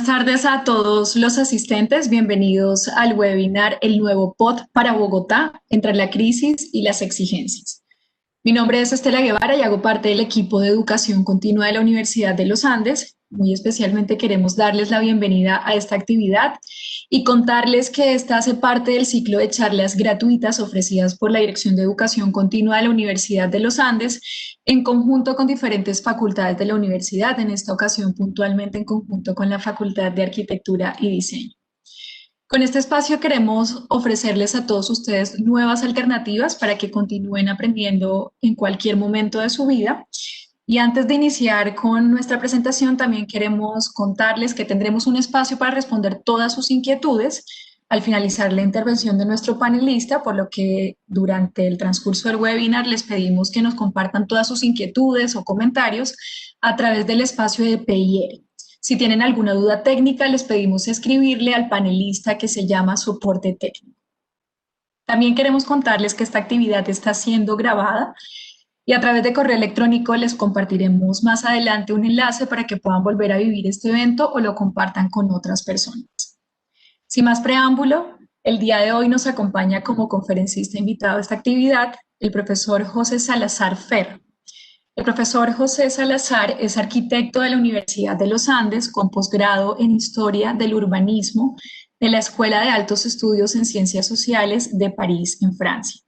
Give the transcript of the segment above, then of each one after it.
Buenas tardes a todos los asistentes. Bienvenidos al webinar El nuevo POT para Bogotá, entre la crisis y las exigencias. Mi nombre es Estela Guevara y hago parte del equipo de educación continua de la Universidad de los Andes. Muy especialmente queremos darles la bienvenida a esta actividad y contarles que esta hace parte del ciclo de charlas gratuitas ofrecidas por la Dirección de Educación Continua de la Universidad de los Andes en conjunto con diferentes facultades de la universidad, en esta ocasión puntualmente en conjunto con la Facultad de Arquitectura y Diseño. Con este espacio queremos ofrecerles a todos ustedes nuevas alternativas para que continúen aprendiendo en cualquier momento de su vida. Y antes de iniciar con nuestra presentación, también queremos contarles que tendremos un espacio para responder todas sus inquietudes al finalizar la intervención de nuestro panelista, por lo que durante el transcurso del webinar les pedimos que nos compartan todas sus inquietudes o comentarios a través del espacio de PIR. Si tienen alguna duda técnica, les pedimos escribirle al panelista que se llama Soporte Técnico. También queremos contarles que esta actividad está siendo grabada y a través de correo electrónico les compartiremos más adelante un enlace para que puedan volver a vivir este evento o lo compartan con otras personas. Sin más preámbulo, el día de hoy nos acompaña como conferencista invitado a esta actividad el profesor José Salazar Ferro. El profesor José Salazar es arquitecto de la Universidad de los Andes con posgrado en Historia del Urbanismo de la Escuela de Altos Estudios en Ciencias Sociales de París, en Francia.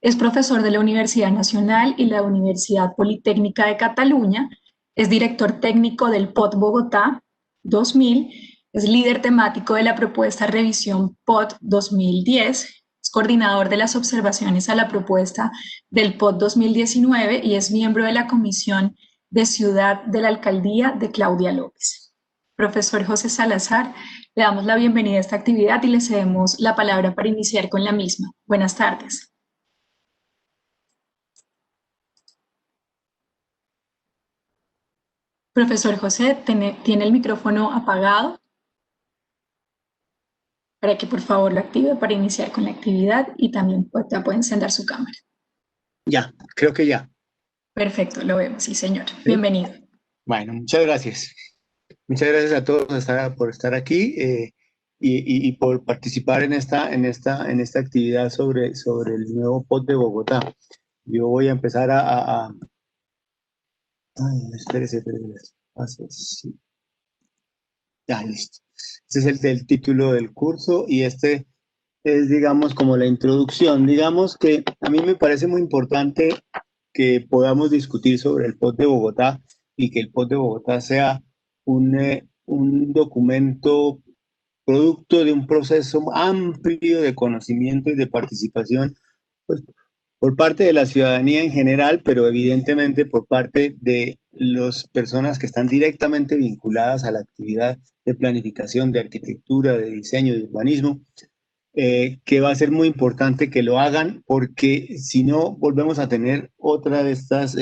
Es profesor de la Universidad Nacional y la Universidad Politécnica de Cataluña. Es director técnico del POT Bogotá 2000. Es líder temático de la propuesta Revisión POT 2010. Es coordinador de las observaciones a la propuesta del POT 2019 y es miembro de la Comisión de Ciudad de la Alcaldía de Claudia López. Profesor José Salazar, le damos la bienvenida a esta actividad y le cedemos la palabra para iniciar con la misma. Buenas tardes. Profesor José, tiene el micrófono apagado para que por favor lo active para iniciar con la actividad y también ya puede encender su cámara. Ya, creo que ya. Perfecto, lo vemos, sí señor. ¿Sí? Bienvenido. Bueno, muchas gracias. Muchas gracias a todos por estar aquí y por participar en esta actividad sobre el nuevo POT de Bogotá. Yo voy a empezar Ay, espérese. Sí. Ya, listo. Este es el título del curso y este es, digamos, como la introducción. Digamos que a mí me parece muy importante que podamos discutir sobre el POT de Bogotá y que el POT de Bogotá sea un documento producto de un proceso amplio de conocimiento y de participación, pues, por parte de la ciudadanía en general, pero evidentemente por parte de las personas que están directamente vinculadas a la actividad de planificación, de arquitectura, de diseño, de urbanismo, que va a ser muy importante que lo hagan, porque si no, volvemos a tener otra de estas,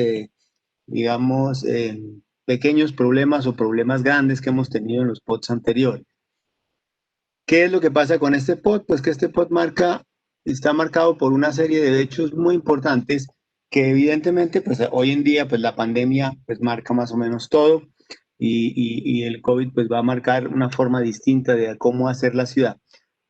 digamos, pequeños problemas o problemas grandes que hemos tenido en los POTs anteriores. ¿Qué es lo que pasa con este POT? Pues que este POT está marcado por una serie de hechos muy importantes que evidentemente, pues hoy en día, pues la pandemia pues marca más o menos todo y el COVID pues va a marcar una forma distinta de cómo hacer la ciudad.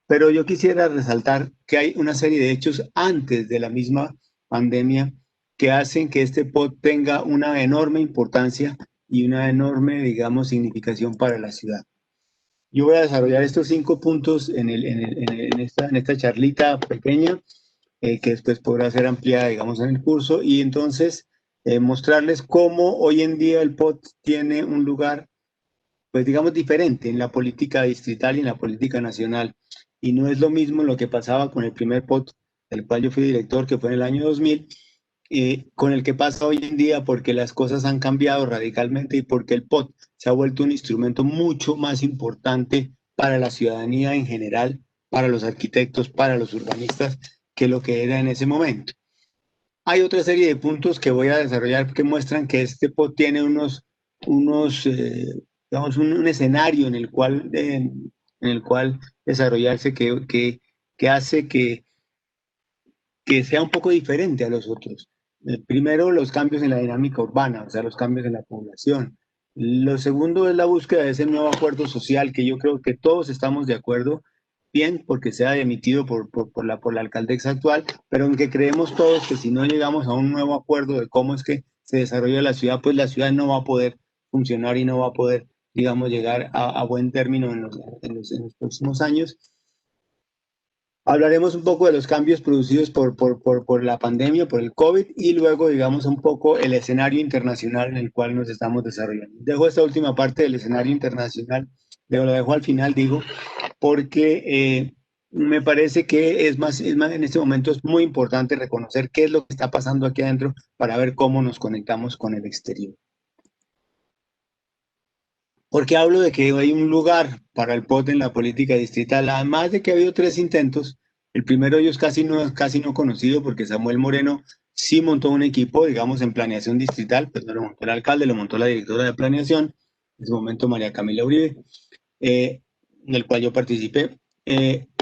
Pero yo quisiera resaltar que hay una serie de hechos antes de la misma pandemia que hacen que este POT tenga una enorme importancia y una enorme, digamos, significación para la ciudad. Yo voy a desarrollar estos 5 puntos en esta charlita pequeña, que después podrá ser ampliada, digamos, en el curso, y entonces mostrarles cómo hoy en día el POT tiene un lugar, pues digamos, diferente en la política distrital y en la política nacional. Y no es lo mismo lo que pasaba con el primer POT, del cual yo fui director, que fue en el año 2000, con el que pasa hoy en día, porque las cosas han cambiado radicalmente y porque el POT se ha vuelto un instrumento mucho más importante para la ciudadanía en general, para los arquitectos, para los urbanistas, que lo que era en ese momento. Hay otra serie de puntos que voy a desarrollar que muestran que este POT tiene digamos, un escenario en el cual desarrollarse que hace que sea un poco diferente a los otros. Primero, los cambios en la dinámica urbana, o sea, los cambios en la población, Lo segundo es la búsqueda de ese nuevo acuerdo social que yo creo que todos estamos de acuerdo, bien porque sea emitido por la alcaldesa actual, pero en que creemos todos que si no llegamos a un nuevo acuerdo de cómo es que se desarrolla la ciudad, pues la ciudad no va a poder funcionar y no va a poder, digamos, llegar a buen término en los próximos años. Hablaremos un poco de los cambios producidos por la pandemia, por el COVID, y luego, digamos, un poco el escenario internacional en el cual nos estamos desarrollando. Dejo esta última parte del escenario internacional, lo dejo al final, digo, porque me parece que es más, en este momento es muy importante reconocer qué es lo que está pasando aquí adentro para ver cómo nos conectamos con el exterior. Porque hablo de que hay un lugar para el POT en la política distrital, además de que ha habido 3 intentos. El primero de ellos casi no conocido, porque Samuel Moreno sí montó un equipo, digamos, en planeación distrital, pues no lo montó el alcalde, lo montó la directora de planeación, en ese momento María Camila Uribe, en el cual yo participé,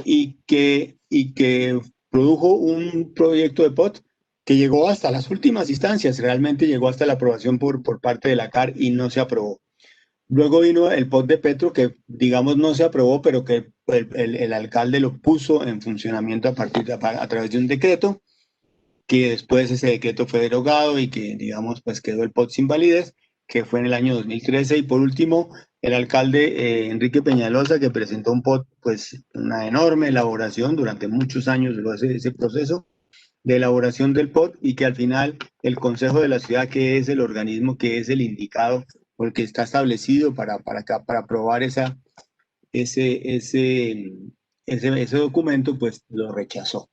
y que produjo un proyecto de POT que llegó hasta las últimas instancias, realmente llegó hasta la aprobación por parte de la CAR y no se aprobó. Luego vino el POT de Petro, que digamos no se aprobó, pero que el alcalde lo puso en funcionamiento a través de un decreto, que después ese decreto fue derogado y que digamos pues quedó el POT sin validez, que fue en el año 2013. Y por último, el alcalde Enrique Peñalosa, que presentó un POT, pues una enorme elaboración durante muchos años, ese proceso de elaboración del POT, y que al final el Consejo de la Ciudad, que es el organismo que es el indicado porque está establecido para aprobar ese, ese, ese documento, pues lo rechazó.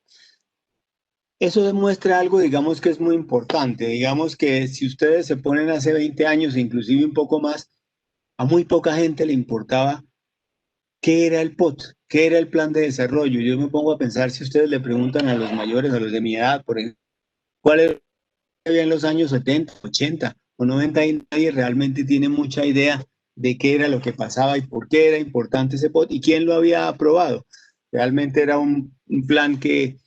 Eso demuestra algo, digamos, que es muy importante. Digamos que si ustedes se ponen hace 20 años, inclusive un poco más, a muy poca gente le importaba qué era el POT, qué era el plan de desarrollo. Yo me pongo a pensar, si ustedes le preguntan a los mayores, a los de mi edad, por ejemplo, cuál había en los años 70, 80 o 90, y nadie realmente tiene mucha idea de qué era lo que pasaba y por qué era importante ese POT y quién lo había aprobado. Realmente era un plan que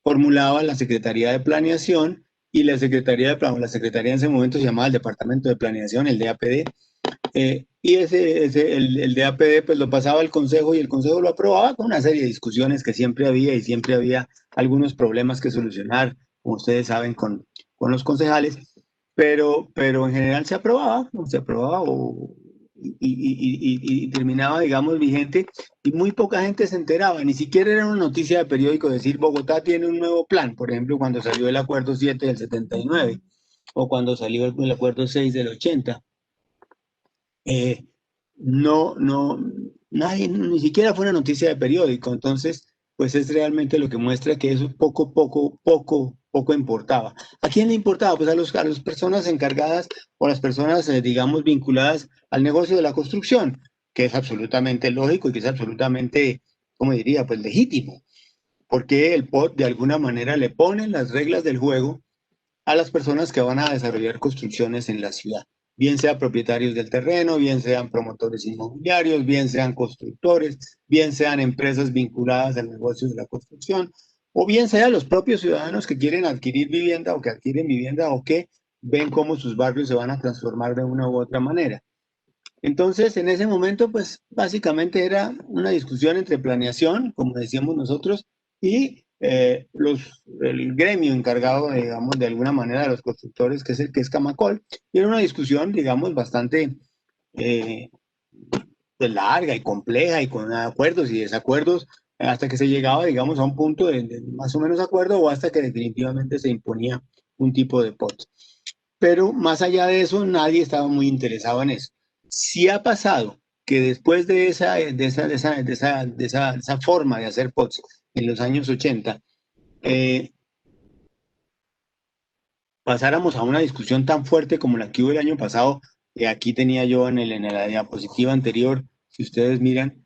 formulaba la Secretaría de Planeación, y la Secretaría en ese momento se llamaba el Departamento de Planeación, el DAPD, y el DAPD pues lo pasaba al Consejo y el Consejo lo aprobaba con una serie de discusiones que siempre había, y siempre había algunos problemas que solucionar, como ustedes saben, con los concejales, pero en general se aprobaba y terminaba, digamos, vigente, y muy poca gente se enteraba, ni siquiera era una noticia de periódico decir Bogotá tiene un nuevo plan, por ejemplo, cuando salió el Acuerdo 7 del 79 o cuando salió el Acuerdo 6 del 80. eh, no, nadie, ni siquiera fue una noticia de periódico. Entonces, pues es realmente lo que muestra que eso poco importaba. ¿A quién le importaba? Pues a las personas encargadas, o a las personas, digamos, vinculadas al negocio de la construcción, que es absolutamente lógico y que es absolutamente, ¿cómo diría? Pues legítimo, porque el POT de alguna manera le pone las reglas del juego a las personas que van a desarrollar construcciones en la ciudad, bien sean propietarios del terreno, bien sean promotores inmobiliarios, bien sean constructores, bien sean empresas vinculadas al negocio de la construcción, o bien sean los propios ciudadanos que quieren adquirir vivienda o que adquieren vivienda o que ven cómo sus barrios se van a transformar de una u otra manera. Entonces, en ese momento, pues básicamente era una discusión entre planeación, como decíamos nosotros, y el gremio encargado, digamos, de alguna manera de los constructores, que es el que es Camacol, y era una discusión, digamos, bastante eh, pues, larga y compleja y con acuerdos y desacuerdos, hasta que se llegaba, digamos, a un punto de más o menos acuerdo, o hasta que definitivamente se imponía un tipo de POT. Pero más allá de eso, nadie estaba muy interesado en eso. Sí ha pasado que después de esa forma de hacer POTS en los años 80, eh, pasáramos a una discusión tan fuerte como la que hubo el año pasado. Aquí tenía yo en la diapositiva anterior, si ustedes miran,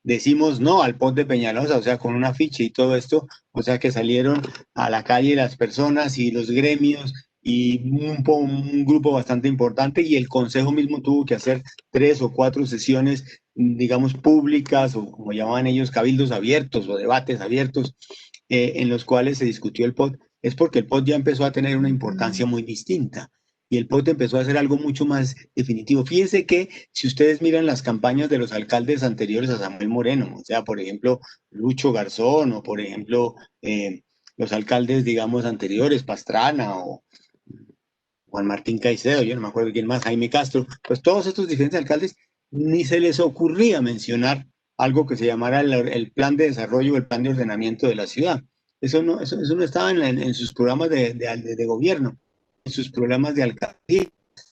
decimos no al POT de Peñalosa, o sea, con un afiche y todo esto, o sea, que salieron a la calle las personas y los gremios y un grupo bastante importante, y el consejo mismo tuvo que hacer 3 o 4 sesiones, digamos, públicas, o como llamaban ellos, cabildos abiertos o debates abiertos, en los cuales se discutió el POT. Es porque el POT ya empezó a tener una importancia muy distinta. y el POT empezó a hacer algo mucho más definitivo. Fíjense que si ustedes miran las campañas de los alcaldes anteriores a Samuel Moreno, o sea, por ejemplo, Lucho Garzón, o por ejemplo, los alcaldes, digamos, anteriores, Pastrana o Juan Martín Caicedo, yo no me acuerdo quién más, Jaime Castro, pues todos estos diferentes alcaldes ni se les ocurría mencionar algo que se llamara el plan de desarrollo o el plan de ordenamiento de la ciudad. Eso no estaba en sus programas de gobierno, en sus programas de alcaldía.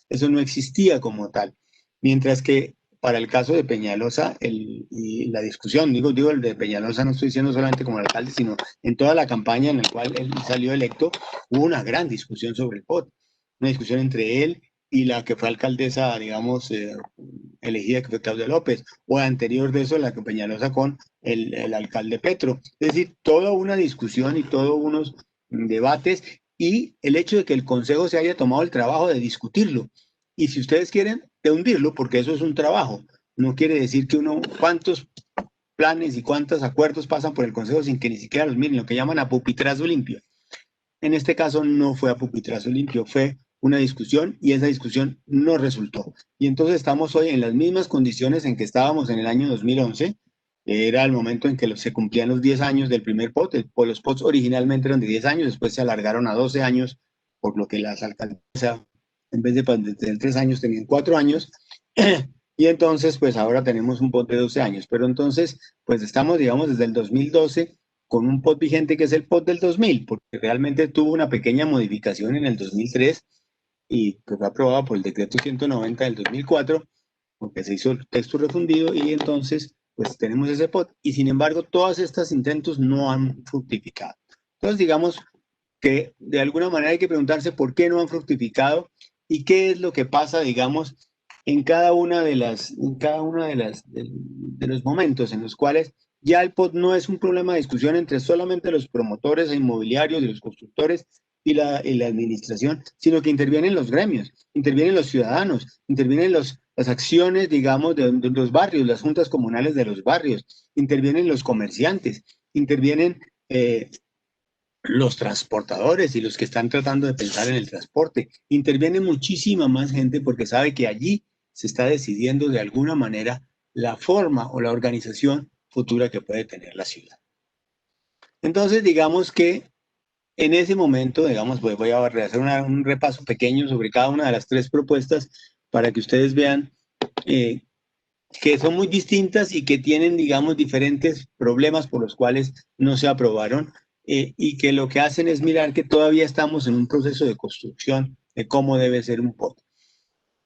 Eso no existía como tal. Mientras que para el caso de Peñalosa, y la discusión, digo el de Peñalosa, no estoy diciendo solamente como alcalde, sino en toda la campaña en la cual él salió electo, hubo una gran discusión sobre el POT, una discusión entre él y la que fue alcaldesa, digamos, elegida, que fue Claudia López, o anterior de eso, la que Peñalosa con el alcalde Petro. Es decir, toda una discusión y todos unos debates, y el hecho de que el Consejo se haya tomado el trabajo de discutirlo. Y si ustedes quieren, de hundirlo, porque eso es un trabajo. No quiere decir que cuántos planes y cuántos acuerdos pasan por el Consejo sin que ni siquiera los miren, lo que llaman a pupitrazo limpio. En este caso no fue a pupitrazo limpio, fue una discusión y esa discusión no resultó. Y entonces estamos hoy en las mismas condiciones en que estábamos en el año 2011, que era el momento en que se cumplían los 10 años del primer POT. Los POTs originalmente eran de 10 años, después se alargaron a 12 años, por lo que las alcaldesas, en vez de tener 3 años, tenían 4 años. Y entonces, pues ahora tenemos un POT de 12 años. Pero entonces, pues estamos, digamos, desde el 2012 con un POT vigente que es el POT del 2000, porque realmente tuvo una pequeña modificación en el 2003 y que fue aprobado por el decreto 190 del 2004, porque se hizo el texto refundido y entonces pues tenemos ese POT. Y sin embargo, todos estos intentos no han fructificado. Entonces, digamos que de alguna manera hay que preguntarse por qué no han fructificado y qué es lo que pasa, digamos, en cada una de los momentos en los cuales ya el POT no es un problema de discusión entre solamente los promotores inmobiliarios y los constructores y la administración, sino que intervienen los gremios, intervienen los ciudadanos, intervienen las acciones, digamos, de los barrios, las juntas comunales de los barrios, intervienen los comerciantes, intervienen los transportadores y los que están tratando de pensar en el transporte. Interviene muchísima más gente porque sabe que allí se está decidiendo de alguna manera la forma o la organización futura que puede tener la ciudad. Entonces, digamos que en ese momento, digamos, voy a hacer un repaso pequeño sobre cada una de las 3 propuestas para que ustedes vean que son muy distintas y que tienen, digamos, diferentes problemas por los cuales no se aprobaron, y que lo que hacen es mirar que todavía estamos en un proceso de construcción de cómo debe ser un POT.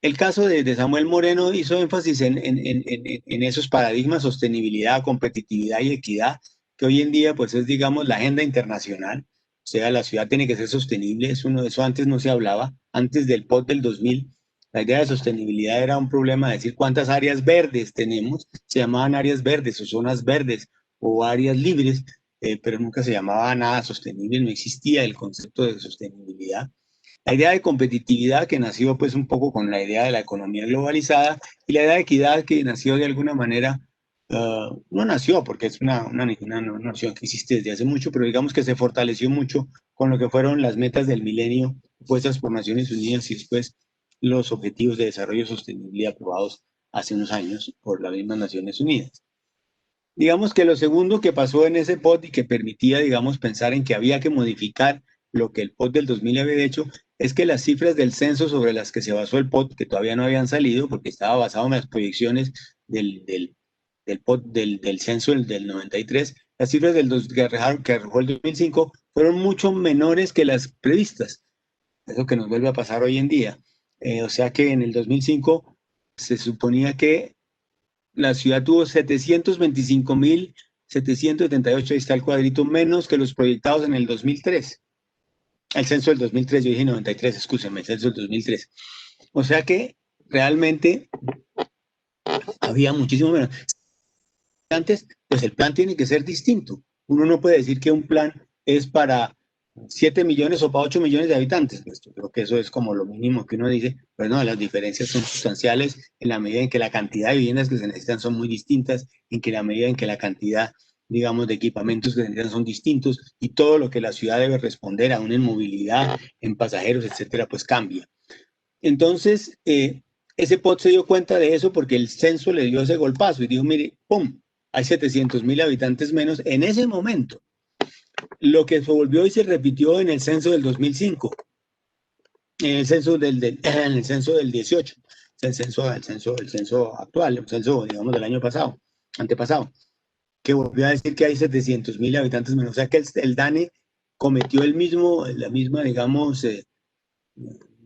El caso de Samuel Moreno hizo énfasis en esos paradigmas: sostenibilidad, competitividad y equidad, que hoy en día pues es, digamos, la agenda internacional. O sea, la ciudad tiene que ser sostenible, eso antes no se hablaba. Antes del POT del 2000, la idea de sostenibilidad era un problema, decir cuántas áreas verdes tenemos, se llamaban áreas verdes o zonas verdes o áreas libres, pero nunca se llamaba nada sostenible, no existía el concepto de sostenibilidad. La idea de competitividad, que nació pues un poco con la idea de la economía globalizada, y la idea de equidad, que nació de alguna manera, no nació porque es una noción que existe desde hace mucho, pero digamos que se fortaleció mucho con lo que fueron las metas del milenio puestas por Naciones Unidas y después los objetivos de desarrollo sostenible aprobados hace unos años por las mismas Naciones Unidas. Digamos que lo segundo que pasó en ese POT y que permitía, digamos, pensar en que había que modificar lo que el POT del 2000 había hecho, es que las cifras del censo sobre las que se basó el POT, que todavía no habían salido porque estaba basado en las proyecciones del POT del censo del 93, las cifras que arrojó el 2005 fueron mucho menores que las previstas. Eso que nos vuelve a pasar hoy en día. O sea que en el 2005 se suponía que la ciudad tuvo 725.778, ahí está el cuadrito, menos que los proyectados en el 2003. El censo del 2003, yo dije 93, escúcheme, el censo del 2003. O sea que realmente había muchísimo menos. Antes, pues el plan tiene que ser distinto. Uno no puede decir que un plan es para 7 millones o para 8 millones de habitantes. Pues yo creo que eso es como lo mínimo que uno dice. Pero no, las diferencias son sustanciales en la medida en que la cantidad de viviendas que se necesitan son muy distintas, en que la medida en que la cantidad, digamos, de equipamientos que se necesitan son distintos, y todo lo que la ciudad debe responder aún en movilidad, en pasajeros, etcétera, pues cambia. Entonces, ese POT se dio cuenta de eso porque el censo le dio ese golpazo y dijo, mire, ¡pum! Hay 700.000 habitantes menos en ese momento. Lo que se volvió y se repitió en el censo del 2005, en el censo en el censo del 18, el censo actual, el censo, digamos, del año pasado, antepasado, que volvió a decir que hay 700.000 habitantes menos. O sea que el DANE cometió la misma, digamos,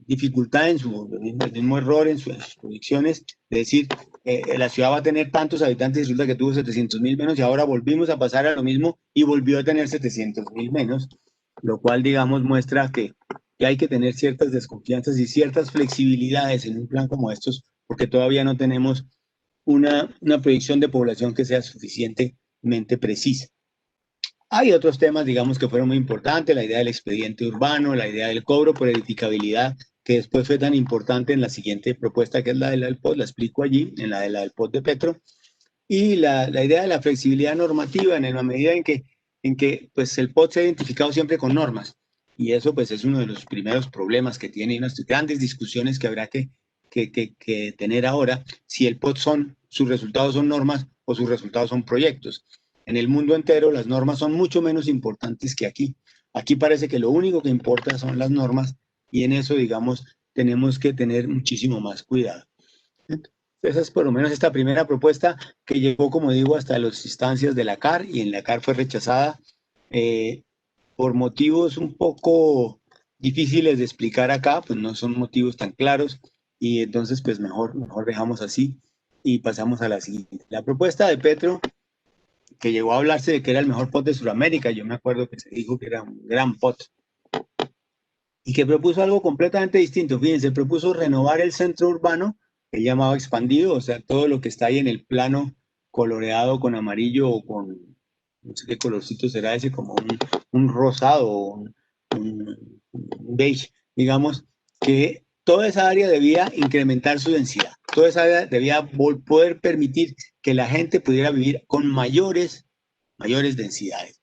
dificultad el mismo error en sus predicciones, de decir, la ciudad va a tener tantos habitantes y resulta que tuvo 700.000 menos y ahora volvimos a pasar a lo mismo y volvió a tener 700.000 menos, lo cual, digamos, muestra que hay que tener ciertas desconfianzas y ciertas flexibilidades en un plan como estos, porque todavía no tenemos una predicción de población que sea suficientemente precisa. Hay otros temas, digamos, que fueron muy importantes, la idea del expediente urbano, la idea del cobro por edificabilidad, que después fue tan importante en la siguiente propuesta, que es la del POT, la explico allí, en la del POT de Petro, y la idea de la flexibilidad normativa en la medida en que pues, el POT se ha identificado siempre con normas, y eso pues es uno de los primeros problemas que tiene, y unas grandes discusiones que habrá que tener ahora, si el POT sus resultados son normas o sus resultados son proyectos. En el mundo entero las normas son mucho menos importantes que aquí. Aquí parece que lo único que importa son las normas y en eso, digamos, tenemos que tener muchísimo más cuidado. Esa es por lo menos esta primera propuesta que llegó, como digo, hasta las instancias de la CAR y en la CAR fue rechazada por motivos un poco difíciles de explicar acá, pues no son motivos tan claros y entonces pues mejor dejamos así y pasamos a la siguiente. La propuesta de Petro, que llegó a hablarse de que era el mejor POT de Sudamérica, yo me acuerdo que se dijo que era un gran POT, y que propuso algo completamente distinto. Fíjense, propuso renovar el centro urbano, que llamaba expandido, o sea, todo lo que está ahí en el plano coloreado con amarillo o con, no sé qué colorcito será ese, como un rosado o un beige, digamos, que toda esa área debía incrementar su densidad. Toda esa área debía poder permitir que la gente pudiera vivir con mayores densidades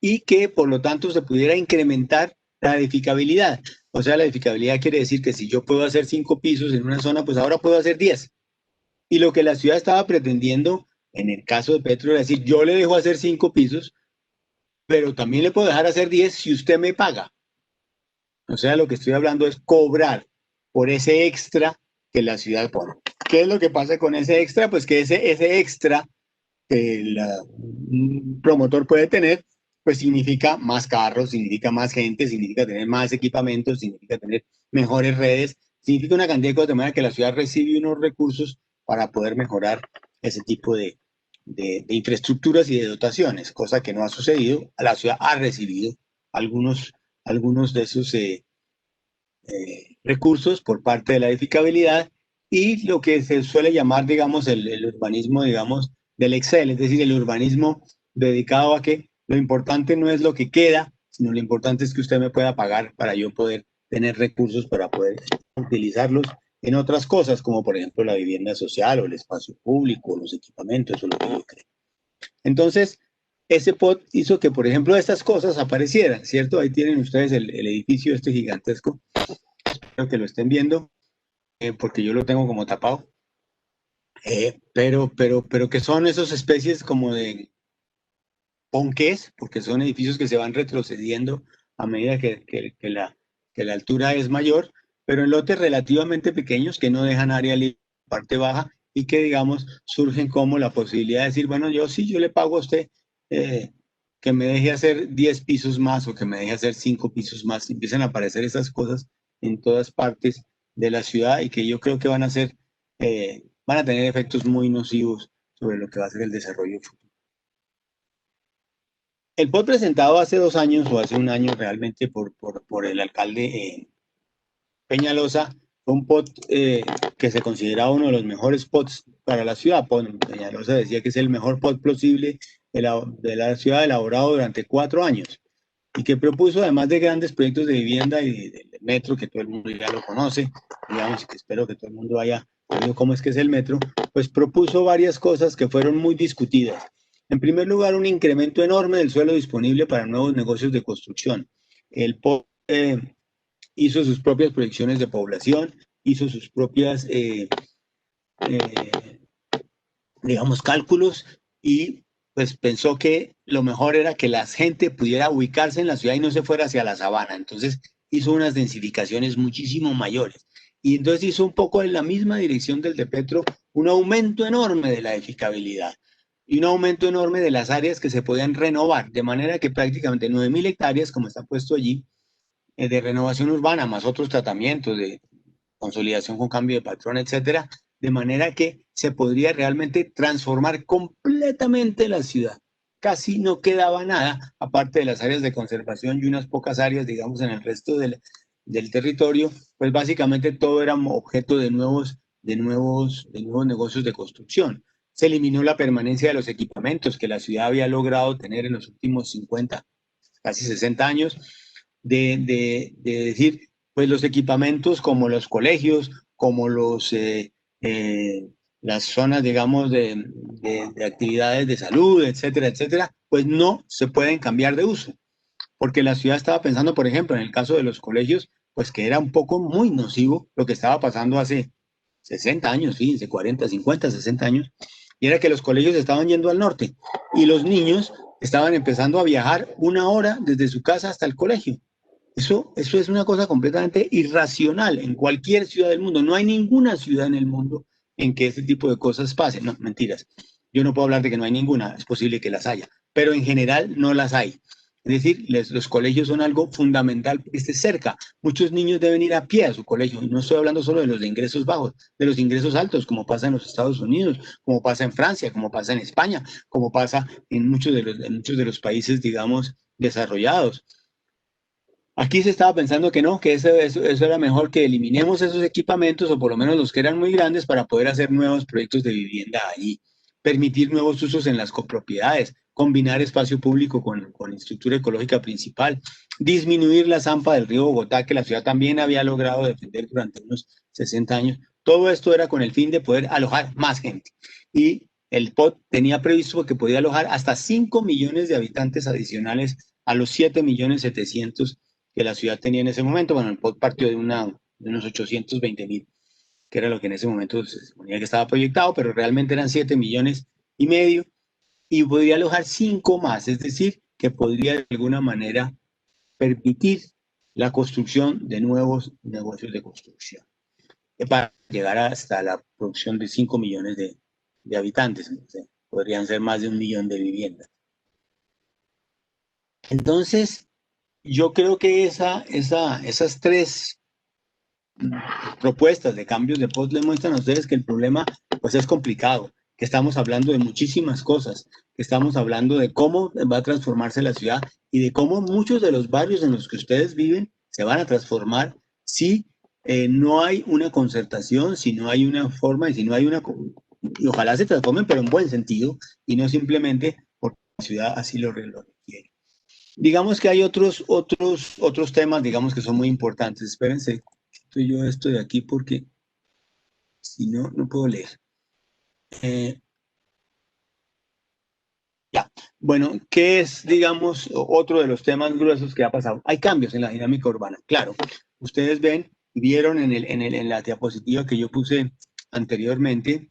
y que por lo tanto se pudiera incrementar la edificabilidad. O sea, la edificabilidad quiere decir que si yo puedo hacer 5 pisos en una zona, pues ahora puedo hacer 10. Y lo que la ciudad estaba pretendiendo, en el caso de Petro, era decir, yo le dejo hacer 5 pisos, pero también le puedo dejar hacer 10 si usted me paga. O sea, lo que estoy hablando es cobrar por ese extra que la ciudad pone. ¿Qué es lo que pasa con ese extra? Pues que ese extra que el promotor puede tener, pues significa más carros, significa más gente, significa tener más equipamientos, significa tener mejores redes, significa una cantidad de cosas de manera que la ciudad recibe unos recursos para poder mejorar ese tipo de infraestructuras y de dotaciones, cosa que no ha sucedido. La ciudad ha recibido algunos de esos recursos por parte de la edificabilidad y lo que se suele llamar, digamos, el urbanismo, digamos, del Excel, es decir, el urbanismo dedicado a que lo importante no es lo que queda, sino lo importante es que usted me pueda pagar para yo poder tener recursos para poder utilizarlos en otras cosas, como por ejemplo la vivienda social o el espacio público, o los equipamientos o lo que yo creo. Entonces, ese POT hizo que, por ejemplo, estas cosas aparecieran, ¿cierto? Ahí tienen ustedes el edificio este gigantesco, espero que lo estén viendo, porque yo lo tengo como tapado. Pero que son esas especies como de ponques, porque son edificios que se van retrocediendo a medida que la altura es mayor, pero en lotes relativamente pequeños que no dejan área libre en la parte baja y que, digamos, surgen como la posibilidad de decir, bueno, yo le pago a usted que me deje hacer 10 pisos más o que me deje hacer 5 pisos más. Empiezan a aparecer esas cosas en todas partes de la ciudad y que yo creo que van a tener efectos muy nocivos sobre lo que va a ser el desarrollo futuro. El POT presentado hace 2 años o hace un año realmente por el alcalde Peñalosa fue un POT que se consideraba uno de los mejores POTs para la ciudad. Peñalosa decía que es el mejor POT posible de la ciudad elaborado durante 4 años y que propuso, además de grandes proyectos de vivienda y del metro, que todo el mundo ya lo conoce, digamos, y que espero que todo el mundo haya sabido cómo es que es el metro, pues propuso varias cosas que fueron muy discutidas. En primer lugar, un incremento enorme del suelo disponible para nuevos negocios de construcción. El POT hizo sus propias proyecciones de población hizo sus propias, digamos, cálculos y pues pensó que lo mejor era que la gente pudiera ubicarse en la ciudad y no se fuera hacia la sabana. Entonces hizo unas densificaciones muchísimo mayores. Y entonces hizo un poco en la misma dirección del de Petro, un aumento enorme de la edificabilidad y un aumento enorme de las áreas que se podían renovar, de manera que prácticamente 9.000 hectáreas, como está puesto allí, de renovación urbana, más otros tratamientos de consolidación con cambio de patrón, etcétera, de manera que se podría realmente transformar completamente la ciudad. Casi no quedaba nada, aparte de las áreas de conservación y unas pocas áreas, digamos, en el resto del territorio, pues básicamente todo era objeto de nuevos negocios de construcción. Se eliminó la permanencia de los equipamientos que la ciudad había logrado tener en los últimos 50, casi 60 años, de decir, pues los equipamientos como los colegios, como las zonas, digamos, de actividades de salud, etcétera, etcétera, pues no se pueden cambiar de uso. Porque la ciudad estaba pensando, por ejemplo, en el caso de los colegios, pues que era un poco muy nocivo lo que estaba pasando hace 60 años, fíjense, 40, 50, 60 años, y era que los colegios estaban yendo al norte y los niños estaban empezando a viajar 1 hora desde su casa hasta el colegio. Eso es una cosa completamente irracional en cualquier ciudad del mundo. No hay ninguna ciudad en el mundo en que este tipo de cosas pasen. No, mentiras. Yo no puedo hablar de que no hay ninguna, es posible que las haya, pero en general no las hay. Es decir, los colegios son algo fundamental porque esté cerca. Muchos niños deben ir a pie a su colegio. Y no estoy hablando solo de los de ingresos bajos, de los ingresos altos, como pasa en los Estados Unidos, como pasa en Francia, como pasa en España, como pasa en muchos de los países, digamos, desarrollados. Aquí se estaba pensando que no, que eso era mejor que eliminemos esos equipamientos o por lo menos los que eran muy grandes para poder hacer nuevos proyectos de vivienda allí, permitir nuevos usos en las copropiedades, combinar espacio público con estructura ecológica principal, disminuir la zampa del río Bogotá que la ciudad también había logrado defender durante unos 60 años. Todo esto era con el fin de poder alojar más gente. Y el POT tenía previsto que podía alojar hasta 5 millones de habitantes adicionales a los 7.700.000 que la ciudad tenía en ese momento. Bueno, el POT partió de unos 820.000, que era lo que en ese momento se suponía que estaba proyectado, pero realmente eran 7,5 millones, y podría alojar 5 más, es decir, que podría de alguna manera permitir la construcción de nuevos negocios de construcción, para llegar hasta la producción de 5 millones de habitantes. O sea, podrían ser más de 1 millón de viviendas. Entonces, yo creo que esas tres propuestas de cambios de post le muestran a ustedes que el problema pues es complicado, que estamos hablando de muchísimas cosas, que estamos hablando de cómo va a transformarse la ciudad y de cómo muchos de los barrios en los que ustedes viven se van a transformar si no hay una concertación, si no hay una forma y si no hay y ojalá se transformen, pero en buen sentido y no simplemente porque la ciudad así lo requiere. Digamos que hay otros temas, digamos, que son muy importantes. Espérense, estoy yo esto de aquí porque si no, no puedo leer. Ya, bueno, ¿qué es, digamos, otro de los temas gruesos que ha pasado? Hay cambios en la dinámica urbana, claro. Ustedes vieron en la diapositiva que yo puse anteriormente,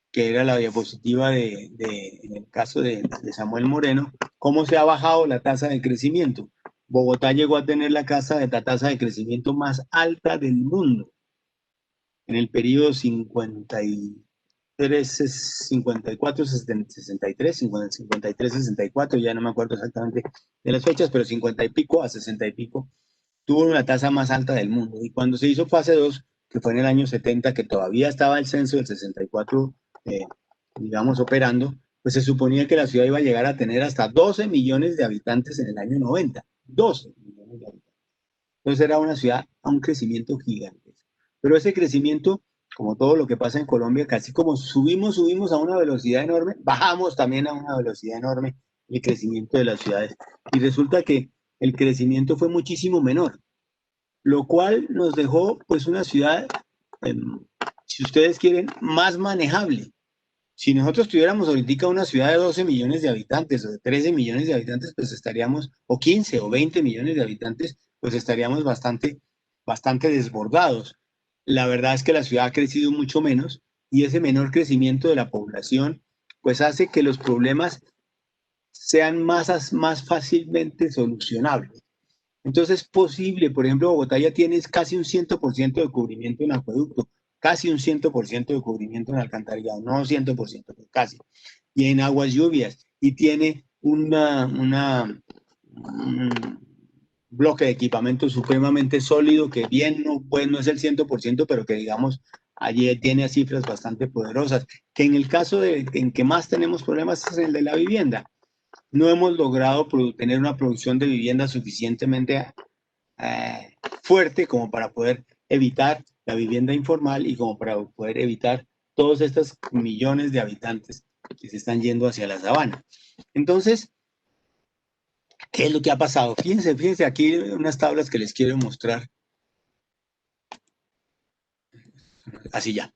que era la diapositiva en el caso de Samuel Moreno, cómo se ha bajado la tasa de crecimiento. Bogotá llegó a tener la tasa de crecimiento más alta del mundo en el periodo 54, 63, 53, 64, ya no me acuerdo exactamente de las fechas, pero 50 y pico a 60 y pico, tuvo una tasa más alta del mundo. Y cuando se hizo fase 2, que fue en el año 70, que todavía estaba el censo del 64, digamos, operando, pues se suponía que la ciudad iba a llegar a tener hasta 12 millones de habitantes en el año 90. 12 millones de habitantes. Entonces era una ciudad a un crecimiento gigante. Pero ese crecimiento, como todo lo que pasa en Colombia, casi como subimos a una velocidad enorme, bajamos también a una velocidad enorme el crecimiento de las ciudades. Y resulta que el crecimiento fue muchísimo menor, lo cual nos dejó pues una ciudad, si ustedes quieren, más manejable. Si nosotros tuviéramos ahorita una ciudad de 12 millones de habitantes o de 13 millones de habitantes, pues estaríamos, o 15 o 20 millones de habitantes, pues estaríamos bastante desbordados. la verdad es que la ciudad ha crecido mucho menos y ese menor crecimiento de la población pues hace que los problemas sean más fácilmente solucionables. Entonces es posible, por ejemplo, Bogotá ya tiene casi un 100% de cubrimiento en acueducto, casi un 100% de cubrimiento en alcantarillado, no 100%, pero casi, y en aguas lluvias, y tiene un bloque de equipamiento supremamente sólido que bien no, pues, no es el 100%, pero que digamos allí tiene cifras bastante poderosas, que en el caso en que más tenemos problemas es el de la vivienda. No hemos logrado tener una producción de vivienda suficientemente fuerte como para poder evitar la vivienda informal y como para poder evitar todos estos millones de habitantes que se están yendo hacia la sabana. Entonces, ¿qué es lo que ha pasado? Fíjense aquí unas tablas que les quiero mostrar. Así ya.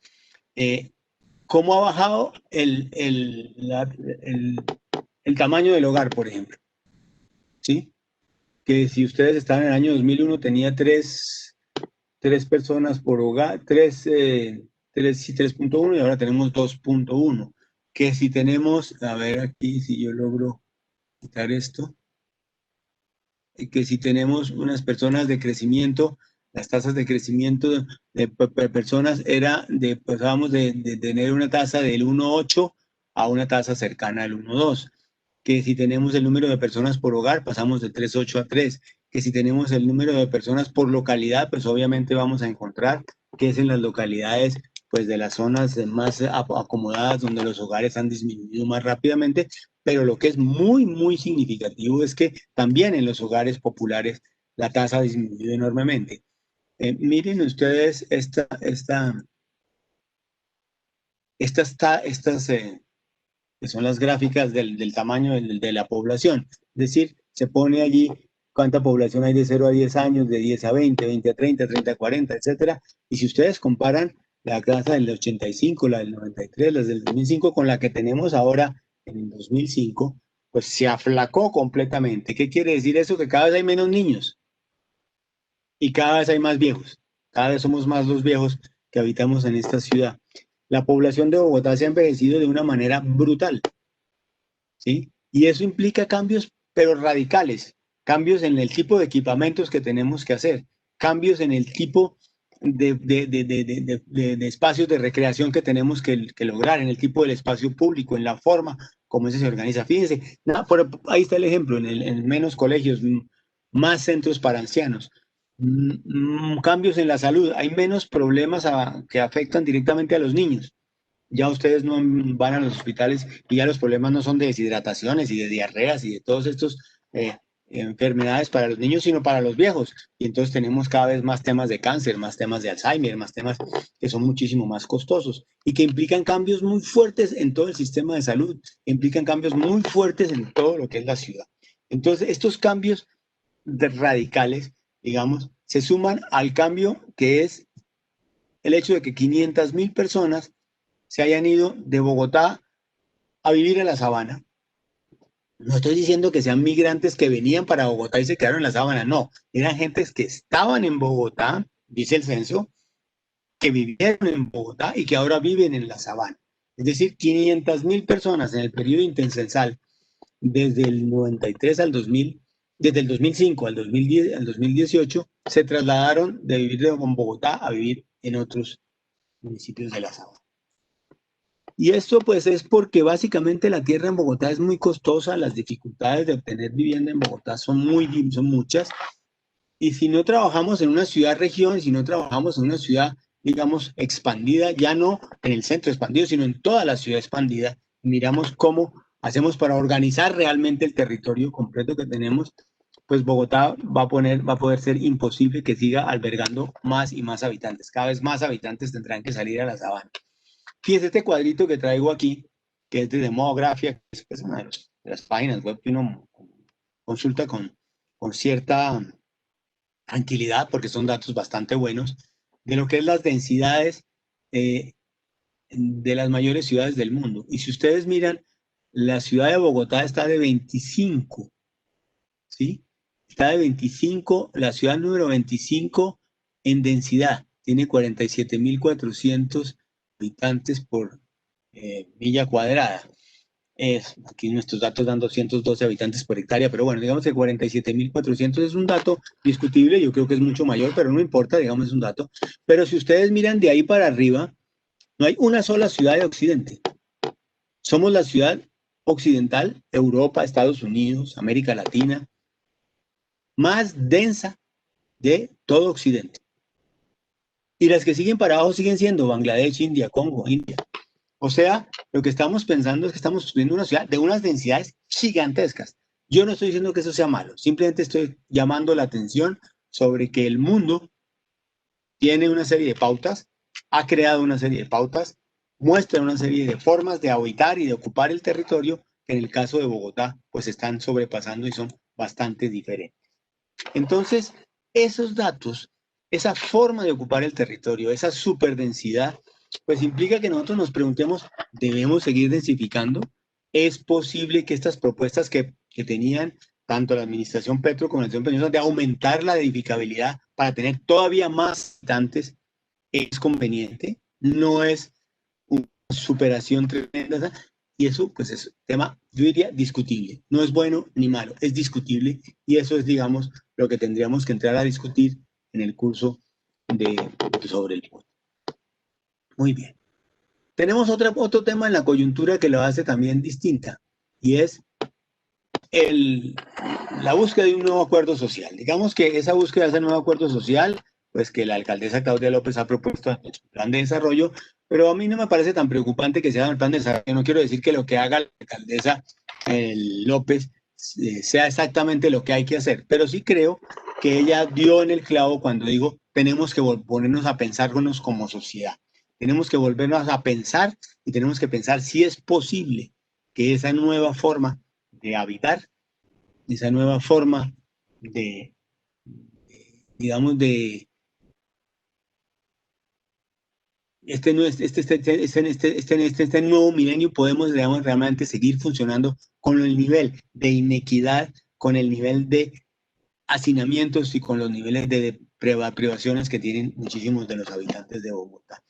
¿Cómo ha bajado el tamaño del hogar, por ejemplo? ¿Sí? Que si ustedes estaban en el año 2001 tenía tres personas por hogar, 3.1 y ahora tenemos 2.1. Que si tenemos, a ver aquí si yo logro quitar esto, que si tenemos unas personas de crecimiento, las tasas de crecimiento de personas era pasábamos de tener una tasa del 1.8 a una tasa cercana al 1.2. Que si tenemos el número de personas por hogar, pasamos de 3.8 a 3. Que si tenemos el número de personas por localidad, pues obviamente vamos a encontrar que es en las localidades pues de las zonas más acomodadas donde los hogares han disminuido más rápidamente, pero lo que es muy significativo es que también en los hogares populares la tasa ha disminuido enormemente. Miren ustedes estas que son las gráficas del tamaño de la población. Es decir, se pone allí cuánta población hay de 0 a 10 años, de 10 a 20, 20 a 30, 30 a 40, etcétera. Y si ustedes comparan la tasa del 85, la del 93, las del 2005 con la que tenemos ahora en el 2005, pues se aflacó completamente. ¿Qué quiere decir eso? Que cada vez hay menos niños y cada vez hay más viejos. Cada vez somos más los viejos que habitamos en esta ciudad. La población de Bogotá se ha envejecido de una manera brutal, ¿sí? Y eso implica cambios, pero radicales, cambios en el tipo de equipamientos que tenemos que hacer, cambios en el tipo de espacios de recreación que tenemos que lograr, en el tipo del espacio público, en la forma como ese se organiza. Fíjense, ahí está el ejemplo, en menos colegios, más centros para ancianos. Cambios en la salud, hay menos problemas que afectan directamente a los niños. Ya ustedes no van a los hospitales y ya los problemas no son de deshidrataciones y de diarreas y de todos estos enfermedades para los niños, sino para los viejos. Y entonces tenemos cada vez más temas de cáncer, más temas de Alzheimer, más temas que son muchísimo más costosos y que implican cambios muy fuertes en todo el sistema de salud, implican cambios muy fuertes en todo lo que es la ciudad. Entonces, estos cambios radicales, digamos, se suman al cambio que es el hecho de que 500.000 personas se hayan ido de Bogotá a vivir en la sabana. No estoy diciendo que sean migrantes que venían para Bogotá y se quedaron en la sabana, no. Eran gentes que estaban en Bogotá, dice el censo, que vivieron en Bogotá y que ahora viven en la sabana. Es decir, 500.000 personas en el periodo intercensal, desde el 93 al 2000, desde el 2005 al 2010, al 2018, se trasladaron de vivir en Bogotá a vivir en otros municipios de la sabana. Y esto pues es porque básicamente la tierra en Bogotá es muy costosa, las dificultades de obtener vivienda en Bogotá son muchas, y si no trabajamos en una ciudad-región, si no trabajamos en una ciudad, digamos, expandida, ya no en el centro expandido, sino en toda la ciudad expandida, miramos cómo hacemos para organizar realmente el territorio completo que tenemos, pues Bogotá va a poder ser imposible que siga albergando más y más habitantes. Cada vez más habitantes tendrán que salir a la sabana. Fíjese este cuadrito que traigo aquí, que es de demografía, que es una de las páginas web que uno consulta con cierta tranquilidad, porque son datos bastante buenos, de lo que es las densidades de las mayores ciudades del mundo. Y si ustedes miran, la ciudad de Bogotá está de 25, ¿sí? Está de 25, la ciudad número 25 en densidad. tiene 47.400 habitantes por milla cuadrada. Aquí nuestros datos dan 212 habitantes por hectárea, pero bueno, digamos que 47.400 es un dato discutible, yo creo que es mucho mayor, pero no importa, digamos es un dato. Pero si ustedes miran de ahí para arriba, no hay una sola ciudad de Occidente. Somos la ciudad occidental, Europa, Estados Unidos, América Latina, más densa de todo Occidente. Y las que siguen para abajo siguen siendo Bangladesh, India, Congo, India. O sea, lo que estamos pensando es que estamos construyendo una ciudad de unas densidades gigantescas. Yo no estoy diciendo que eso sea malo, simplemente estoy llamando la atención sobre que el mundo tiene una serie de pautas, ha creado una serie de pautas, muestra una serie de formas de habitar y de ocupar el territorio que en el caso de Bogotá pues están sobrepasando y son bastante diferentes. Entonces, esos datos, esa forma de ocupar el territorio, esa superdensidad, pues implica que nosotros nos preguntemos, ¿debemos seguir densificando? ¿Es posible que estas propuestas que tenían tanto la administración Petro como la administración Peñalosa de aumentar la edificabilidad para tener todavía más habitantes es conveniente? No es una superación tremenda, y eso pues es tema, yo diría, discutible. No es bueno ni malo, es discutible, y eso es, digamos, lo que tendríamos que entrar a discutir en el curso sobre el POT. Muy bien. Tenemos otro tema en la coyuntura que lo hace también distinta, y es la búsqueda de un nuevo acuerdo social. Digamos que esa búsqueda de ese nuevo acuerdo social, pues que la alcaldesa Claudia López ha propuesto en su plan de desarrollo, pero a mí no me parece tan preocupante que sea el plan de desarrollo. No quiero decir que lo que haga la alcaldesa López sea exactamente lo que hay que hacer, pero sí creo que ella dio en el clavo cuando digo, tenemos que ponernos a pensarnos como sociedad. Tenemos que volvernos a pensar y tenemos que pensar si es posible que esa nueva forma de habitar, esa nueva forma digamos, de este nuevo milenio podemos, digamos, realmente seguir funcionando con el nivel de inequidad, con el nivel de hacinamientos y con los niveles de privaciones que tienen muchísimos de los habitantes de Bogotá.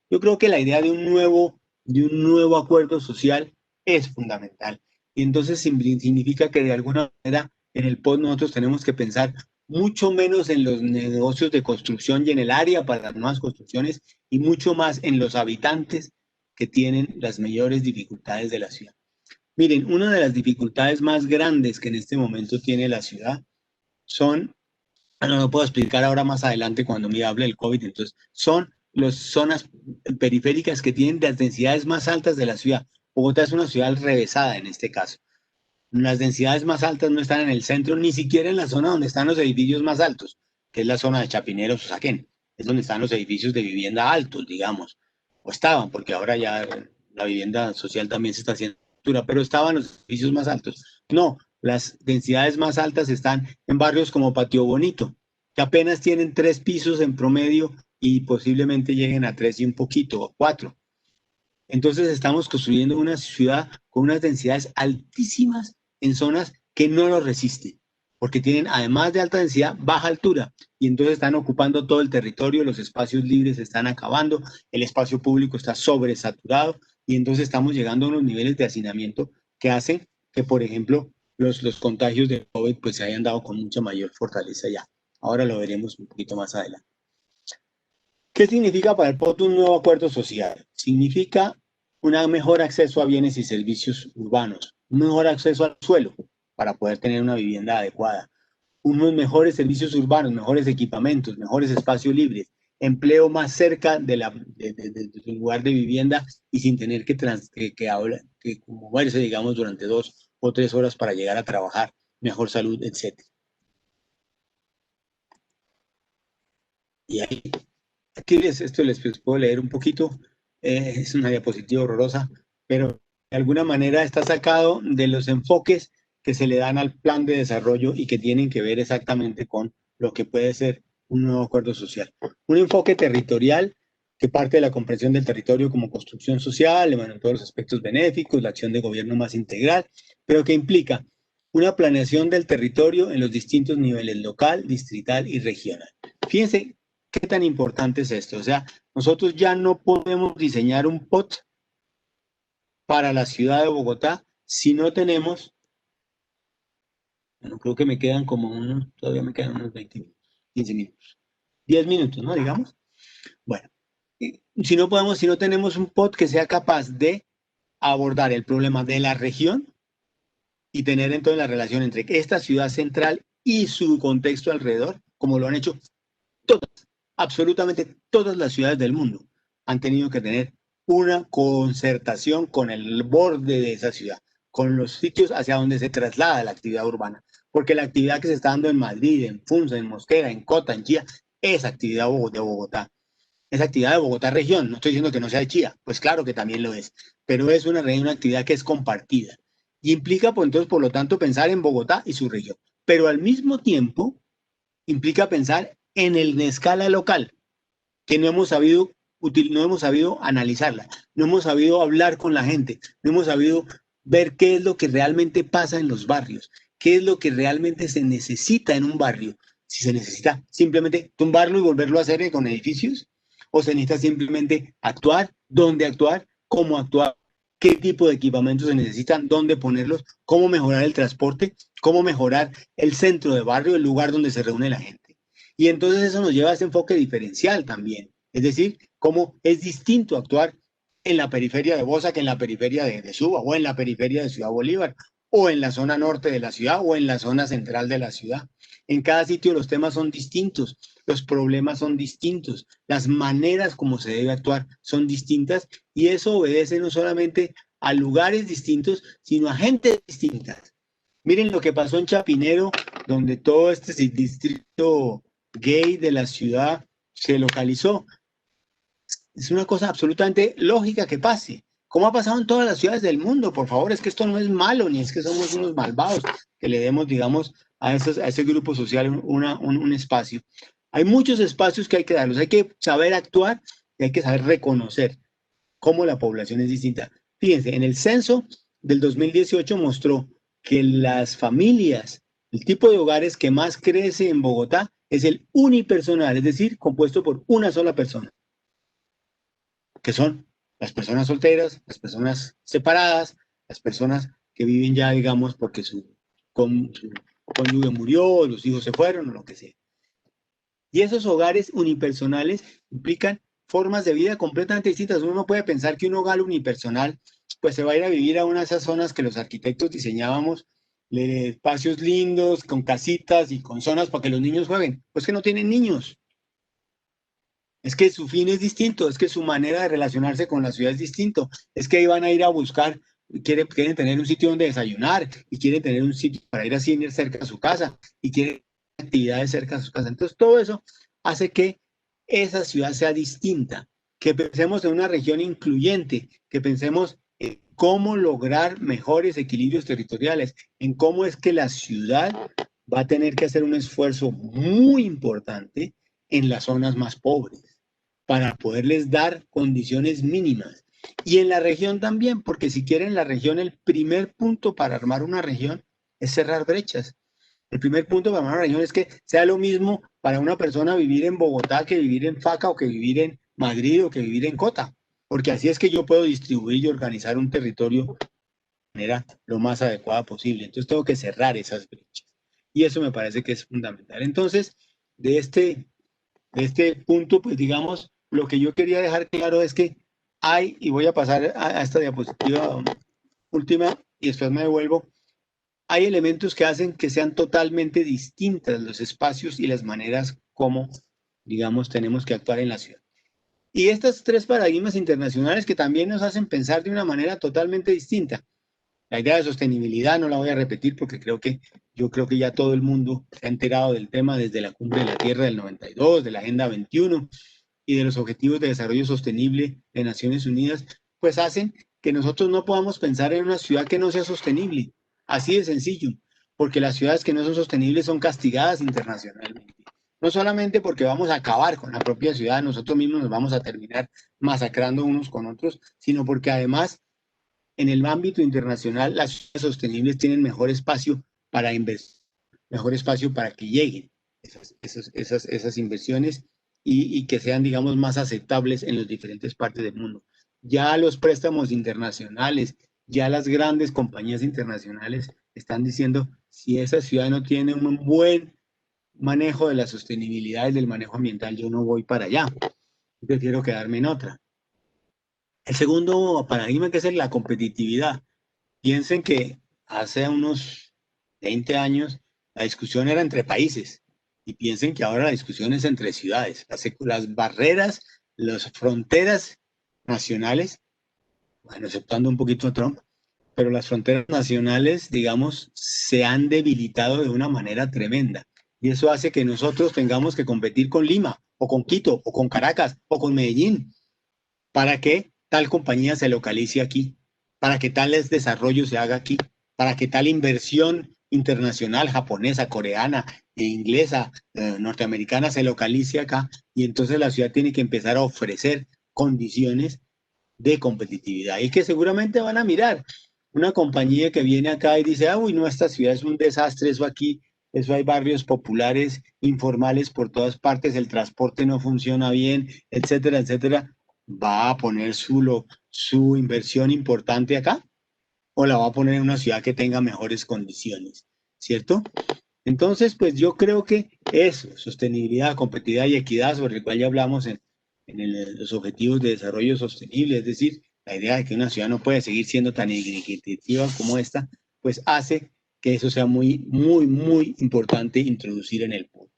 Yo creo que la idea de un nuevo acuerdo social es fundamental. Y entonces significa que de alguna manera en el POT nosotros tenemos que pensar mucho menos en los negocios de construcción y en el área para las nuevas construcciones y mucho más en los habitantes que tienen las mayores dificultades de la ciudad. Miren, una de las dificultades más grandes que en este momento tiene la ciudad son, no lo puedo explicar ahora más adelante cuando me hable del COVID, entonces, son las zonas periféricas que tienen las densidades más altas de la ciudad. Bogotá es una ciudad revesada en este caso. Las densidades más altas no están en el centro, ni siquiera en la zona donde están los edificios más altos, que es la zona de Chapinero, Sosaquén. Es donde están los edificios de vivienda altos, digamos. O estaban, porque ahora ya la vivienda social también se está haciendo, pero estaban los edificios más altos. No, las densidades más altas están en barrios como Patio Bonito, que apenas tienen 3 pisos en promedio y posiblemente lleguen a 3 y un poquito, o 4. Entonces estamos construyendo una ciudad con unas densidades altísimas en zonas que no lo resisten, porque tienen, además de alta densidad, baja altura, y entonces están ocupando todo el territorio, los espacios libres se están acabando, el espacio público está sobresaturado, y entonces estamos llegando a unos niveles de hacinamiento que hacen que, por ejemplo, los contagios de COVID pues se hayan dado con mucha mayor fortaleza ya. Ahora lo veremos un poquito más adelante. ¿Qué significa para el POT un nuevo acuerdo social? Significa un mejor acceso a bienes y servicios urbanos, un mejor acceso al suelo para poder tener una vivienda adecuada, unos mejores servicios urbanos, mejores equipamientos, mejores espacios libres, empleo más cerca de su lugar de vivienda y sin tener que moverse, digamos, durante 2 o 3 horas para llegar a trabajar, mejor salud, etc. Y ahí, esto les puedo leer un poquito, es una diapositiva horrorosa, pero de alguna manera está sacado de los enfoques que se le dan al plan de desarrollo y que tienen que ver exactamente con lo que puede ser un nuevo acuerdo social. Un enfoque territorial que parte de la comprensión del territorio como construcción social, en todos los aspectos benéficos, la acción de gobierno más integral, pero que implica una planeación del territorio en los distintos niveles local, distrital y regional. Fíjense ¿Qué tan importante es esto? O sea, nosotros ya no podemos diseñar un POT para la ciudad de Bogotá si no tenemos, bueno, creo que me quedan como unos, todavía me quedan unos 20 minutos, 15 minutos, 10 minutos, ¿no? Digamos. Bueno, si no tenemos un POT que sea capaz de abordar el problema de la región y tener entonces la relación entre esta ciudad central y su contexto alrededor, como lo han hecho todas, absolutamente todas las ciudades del mundo, han tenido que tener una concertación con el borde de esa ciudad, con los sitios hacia donde se traslada la actividad urbana, porque la actividad que se está dando en Madrid, en Funza, en Mosquera, en Cota, en Chía, es actividad de Bogotá. Es actividad de Bogotá región, no estoy diciendo que no sea de Chía, pues claro que también lo es, pero es una actividad que es compartida y implica, pues, entonces, por lo tanto, pensar en Bogotá y su región, pero al mismo tiempo implica pensar en escala local, que no hemos sabido analizarla, no hemos sabido hablar con la gente, no hemos sabido ver qué es lo que realmente pasa en los barrios, qué es lo que realmente se necesita en un barrio, si se necesita simplemente tumbarlo y volverlo a hacer con edificios, o se necesita simplemente actuar, dónde actuar, cómo actuar, qué tipo de equipamientos se necesitan, dónde ponerlos, cómo mejorar el transporte, cómo mejorar el centro de barrio, el lugar donde se reúne la gente. Y entonces eso nos lleva a ese enfoque diferencial también. Es decir, cómo es distinto actuar en la periferia de Bosa que en la periferia de Suba, o en la periferia de Ciudad Bolívar, o en la zona norte de la ciudad, o en la zona central de la ciudad. En cada sitio los temas son distintos, los problemas son distintos, las maneras como se debe actuar son distintas, y eso obedece no solamente a lugares distintos, sino a gente distintas. Miren lo que pasó en Chapinero, donde todo este distrito gay de la ciudad se localizó. Es una cosa absolutamente lógica que pase. ¿Cómo ha pasado en todas las ciudades del mundo? Por favor, es que esto no es malo, ni es que somos unos malvados, que le demos, digamos, a ese grupo social un espacio. Hay muchos espacios que hay que darlos, hay que saber actuar y hay que saber reconocer cómo la población es distinta. Fíjense, en el censo del 2018 mostró que las familias, el tipo de hogares que más crece en Bogotá es el unipersonal, es decir, compuesto por una sola persona, que son las personas solteras, las personas separadas, las personas que viven ya, digamos, porque su cónyuge murió, los hijos se fueron o lo que sea. Y esos hogares unipersonales implican formas de vida completamente distintas. Uno no puede pensar que un hogar unipersonal pues se va a ir a vivir a una de esas zonas que los arquitectos diseñábamos, espacios lindos, con casitas y con zonas para que los niños jueguen. Pues que no tienen niños. Es que su fin es distinto, es que su manera de relacionarse con la ciudad es distinto, es que ahí van a ir a buscar, quieren tener un sitio donde desayunar y quieren tener un sitio para ir a cine cerca de su casa y quieren actividades cerca de su casa. Entonces todo eso hace que esa ciudad sea distinta, que pensemos en una región incluyente, que pensemos en cómo lograr mejores equilibrios territoriales, en cómo es que la ciudad va a tener que hacer un esfuerzo muy importante en las zonas más pobres para poderles dar condiciones mínimas. Y en la región también, porque si quieren la región, el primer punto para armar una región es cerrar brechas. El primer punto para armar una región es que sea lo mismo para una persona vivir en Bogotá que vivir en Faca o que vivir en Madrid o que vivir en Cota, porque así es que yo puedo distribuir y organizar un territorio de manera lo más adecuada posible. Entonces tengo que cerrar esas brechas. Y eso me parece que es fundamental. Entonces, de este punto, pues digamos, lo que yo quería dejar claro es que hay, y voy a pasar a esta diapositiva última y después me devuelvo, hay elementos que hacen que sean totalmente distintas los espacios y las maneras como, digamos, tenemos que actuar en la ciudad. Y estos tres paradigmas internacionales que también nos hacen pensar de una manera totalmente distinta. La idea de sostenibilidad no la voy a repetir porque yo creo que ya todo el mundo se ha enterado del tema desde la Cumbre de la Tierra del 92, de la Agenda 21 y de los Objetivos de Desarrollo Sostenible de Naciones Unidas, pues hacen que nosotros no podamos pensar en una ciudad que no sea sostenible. Así de sencillo, porque las ciudades que no son sostenibles son castigadas internacionalmente. No solamente porque vamos a acabar con la propia ciudad, nosotros mismos nos vamos a terminar masacrando unos con otros, sino porque además en el ámbito internacional, las ciudades sostenibles tienen mejor espacio para invertir, mejor espacio para que lleguen esas inversiones y que sean, digamos, más aceptables en las diferentes partes del mundo. Ya los préstamos internacionales, ya las grandes compañías internacionales están diciendo, si esa ciudad no tiene un buen manejo de la sostenibilidad y del manejo ambiental, yo no voy para allá. Yo prefiero quedarme en otra. El segundo paradigma que es la competitividad. Piensen que hace unos 20 años la discusión era entre países y piensen que ahora la discusión es entre ciudades. Las barreras, las fronteras nacionales, bueno, exceptuando un poquito a Trump, pero las fronteras nacionales, digamos, se han debilitado de una manera tremenda. Y eso hace que nosotros tengamos que competir con Lima, o con Quito, o con Caracas, o con Medellín, para que tal compañía se localice aquí, para que tal desarrollo se haga aquí, para que tal inversión internacional, japonesa, coreana, inglesa, norteamericana, se localice acá. Y entonces la ciudad tiene que empezar a ofrecer condiciones de competitividad y que seguramente van a mirar una compañía que viene acá y dice, ah, uy, no, esta ciudad es un desastre, eso aquí, eso hay barrios populares, informales por todas partes, el transporte no funciona bien, etcétera, etcétera, ¿va a poner su inversión importante acá? ¿O la va a poner en una ciudad que tenga mejores condiciones? ¿Cierto? Entonces, pues yo creo que eso, sostenibilidad, competitividad y equidad, sobre el cual ya hablamos en los objetivos de desarrollo sostenible, es decir, la idea de que una ciudad no puede seguir siendo tan equitativa como esta, pues hace que eso sea muy, muy, muy importante introducir en el POT.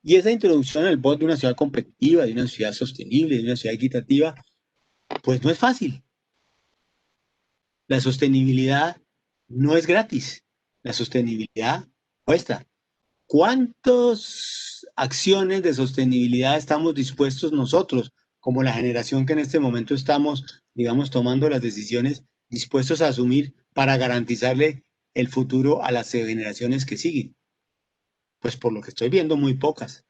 Y esa introducción en el POT de una ciudad competitiva, de una ciudad sostenible, de una ciudad equitativa, pues no es fácil. La sostenibilidad no es gratis. La sostenibilidad cuesta. ¿Cuántas acciones de sostenibilidad estamos dispuestos nosotros, como la generación que en este momento estamos, digamos, tomando las decisiones, dispuestos a asumir para garantizarle el futuro a las generaciones que siguen? Pues por lo que estoy viendo, muy pocas.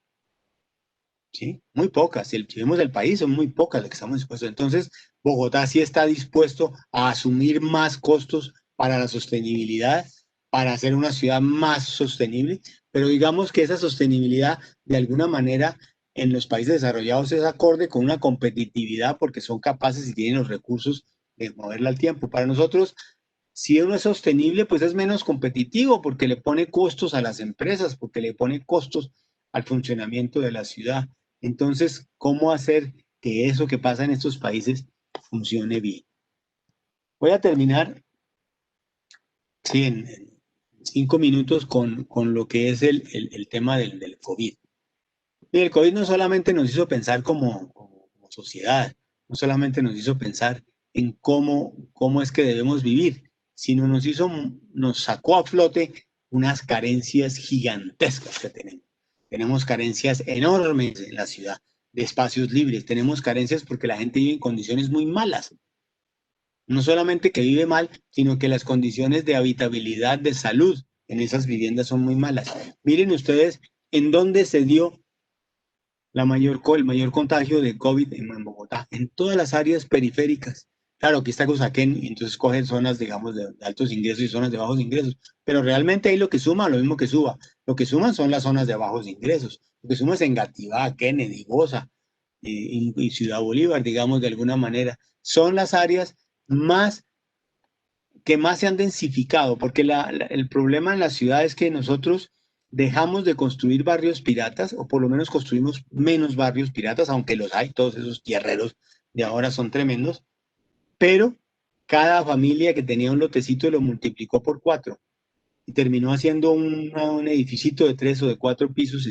¿Sí? Muy pocas. Si vemos el país, son muy pocas las que estamos dispuestos. Entonces, Bogotá sí está dispuesto a asumir más costos para la sostenibilidad, para hacer una ciudad más sostenible, pero digamos que esa sostenibilidad, de alguna manera, en los países desarrollados es acorde con una competitividad porque son capaces y tienen los recursos de moverla al tiempo. Para nosotros, si uno es sostenible, pues es menos competitivo porque le pone costos a las empresas, porque le pone costos al funcionamiento de la ciudad. Entonces, ¿cómo hacer que eso que pasa en estos países funcione bien? Voy a terminar, sí, en 5 minutos con lo que es el tema del COVID. Y el COVID no solamente nos hizo pensar como sociedad, no solamente nos hizo pensar en cómo es que debemos vivir, sino nos sacó a flote unas carencias gigantescas que tenemos. Tenemos carencias enormes en la ciudad de espacios libres. Tenemos carencias porque la gente vive en condiciones muy malas. No solamente que vive mal, sino que las condiciones de habitabilidad, de salud en esas viviendas son muy malas. Miren ustedes en dónde se dio el mayor contagio de COVID en Bogotá, en todas las áreas periféricas. Claro, aquí está Cosaquén, y entonces cogen zonas, digamos, de altos ingresos y zonas de bajos ingresos, pero realmente ahí lo que suma, lo mismo que suba, lo que suman son las zonas de bajos ingresos, lo que suma es Engativá, Kennedy, Bosa y Ciudad Bolívar, digamos, de alguna manera. Son las áreas más que más se han densificado, porque el problema en la ciudad es que nosotros dejamos de construir barrios piratas, o por lo menos construimos menos barrios piratas, aunque los hay, todos esos tierreros de ahora son tremendos, pero cada familia que tenía un lotecito lo multiplicó por 4 y terminó haciendo un edificio de 3 o de 4 pisos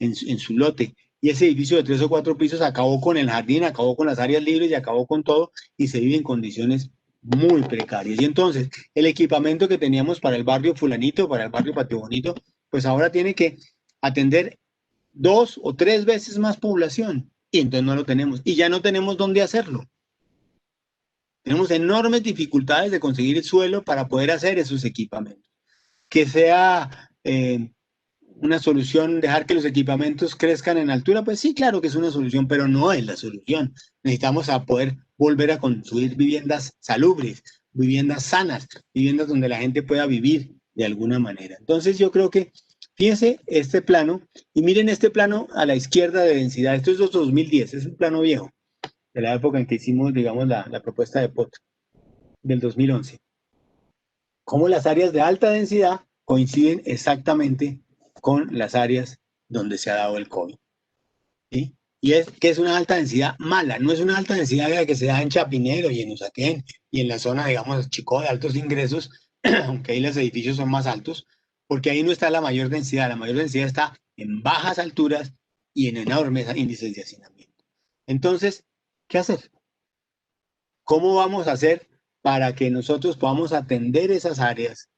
en su lote. Y ese edificio de 3 o 4 pisos acabó con el jardín, acabó con las áreas libres y acabó con todo y se vive en condiciones muy precarias. Y entonces el equipamiento que teníamos para el barrio fulanito, para el barrio Patio Bonito, pues ahora tiene que atender 2 o 3 veces más población y entonces no lo tenemos y ya no tenemos dónde hacerlo. Tenemos enormes dificultades de conseguir el suelo para poder hacer esos equipamientos. Que sea una solución dejar que los equipamientos crezcan en altura, pues sí, claro que es una solución, pero no es la solución. Necesitamos a poder volver a construir viviendas salubres, viviendas sanas, viviendas donde la gente pueda vivir de alguna manera. Entonces yo creo que Fíjense este plano, y miren este plano a la izquierda de densidad. Esto es 2010, es un plano viejo, de la época en que hicimos, digamos, la propuesta de POT, del 2011. Cómo las áreas de alta densidad coinciden exactamente con las áreas donde se ha dado el COVID. ¿Sí? Y es que es una alta densidad mala, no es una alta densidad la que se da en Chapinero y en Usaquén y en la zona, digamos, Chicó de altos ingresos, aunque ahí los edificios son más altos, porque ahí no está la mayor densidad está en bajas alturas y en enormes índices de hacinamiento. Entonces, ¿qué hacer? ¿Cómo vamos a hacer para que nosotros podamos atender esas áreas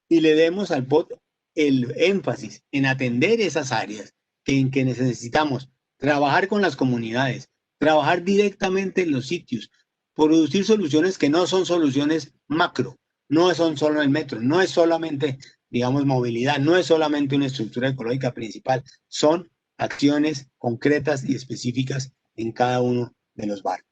y le demos al POT el énfasis en atender esas áreas en que necesitamos trabajar con las comunidades, trabajar directamente en los sitios, producir soluciones que no son soluciones macro, no son solo el metro, no es solamente, digamos, movilidad, no es solamente una estructura ecológica principal, son acciones concretas y específicas en cada uno de los barrios.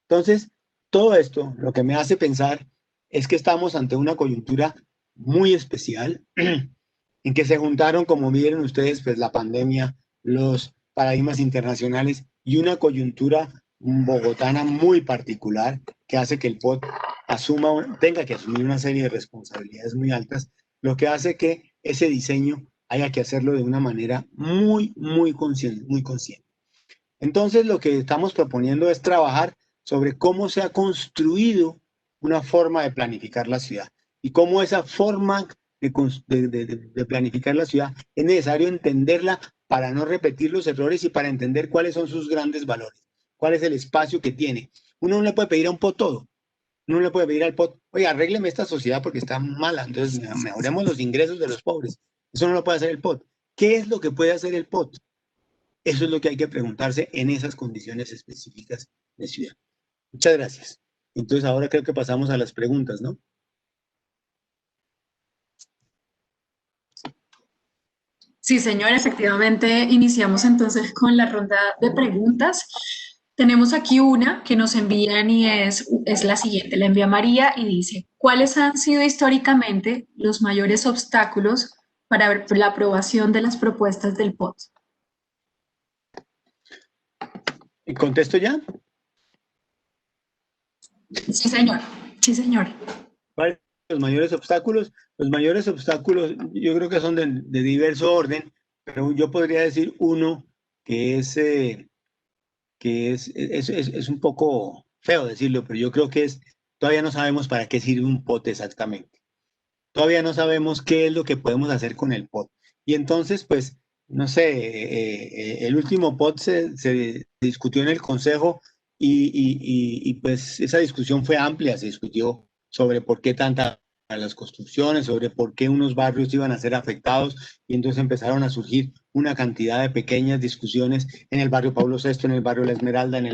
Entonces, todo esto lo que me hace pensar es que estamos ante una coyuntura muy especial en que se juntaron, como vieron ustedes, pues la pandemia, los paradigmas internacionales y una coyuntura bogotana muy particular que hace que el POT tenga que asumir una serie de responsabilidades muy altas, lo que hace que ese diseño haya que hacerlo de una manera muy consciente, muy consciente. Entonces, lo que estamos proponiendo es trabajar sobre cómo se ha construido una forma de planificar la ciudad y cómo esa forma de planificar la ciudad es necesario entenderla para no repetir los errores y para entender cuáles son sus grandes valores, cuál es el espacio que tiene. Uno no le puede pedir a un POT todo. Uno no le puede pedir al POT, oye, arrégleme esta sociedad porque está mala, entonces mejoremos los ingresos de los pobres. Eso no lo puede hacer el POT. ¿Qué es lo que puede hacer el POT? Eso es lo que hay que preguntarse en esas condiciones específicas de ciudad. Muchas gracias. Entonces ahora creo que pasamos a las preguntas, ¿no? Sí, señor, efectivamente iniciamos entonces con la ronda de preguntas. Tenemos aquí una que nos envían y es la siguiente. La envía María y dice, ¿cuáles han sido históricamente los mayores obstáculos para la aprobación de las propuestas del POT? ¿Y contesto ya? Sí, señor. Sí, señor. ¿Cuáles son los mayores obstáculos? Los mayores obstáculos yo creo que son de diverso orden, pero yo podría decir uno que es un poco feo decirlo, pero yo creo que todavía no sabemos para qué sirve un POT exactamente. Todavía no sabemos qué es lo que podemos hacer con el POT. Y entonces, pues, no sé, el último POT se discutió en el Consejo y pues esa discusión fue amplia, se discutió sobre por qué tantas las construcciones, sobre por qué unos barrios iban a ser afectados y entonces empezaron a surgir una cantidad de pequeñas discusiones en el barrio Pablo VI, en el barrio La Esmeralda, en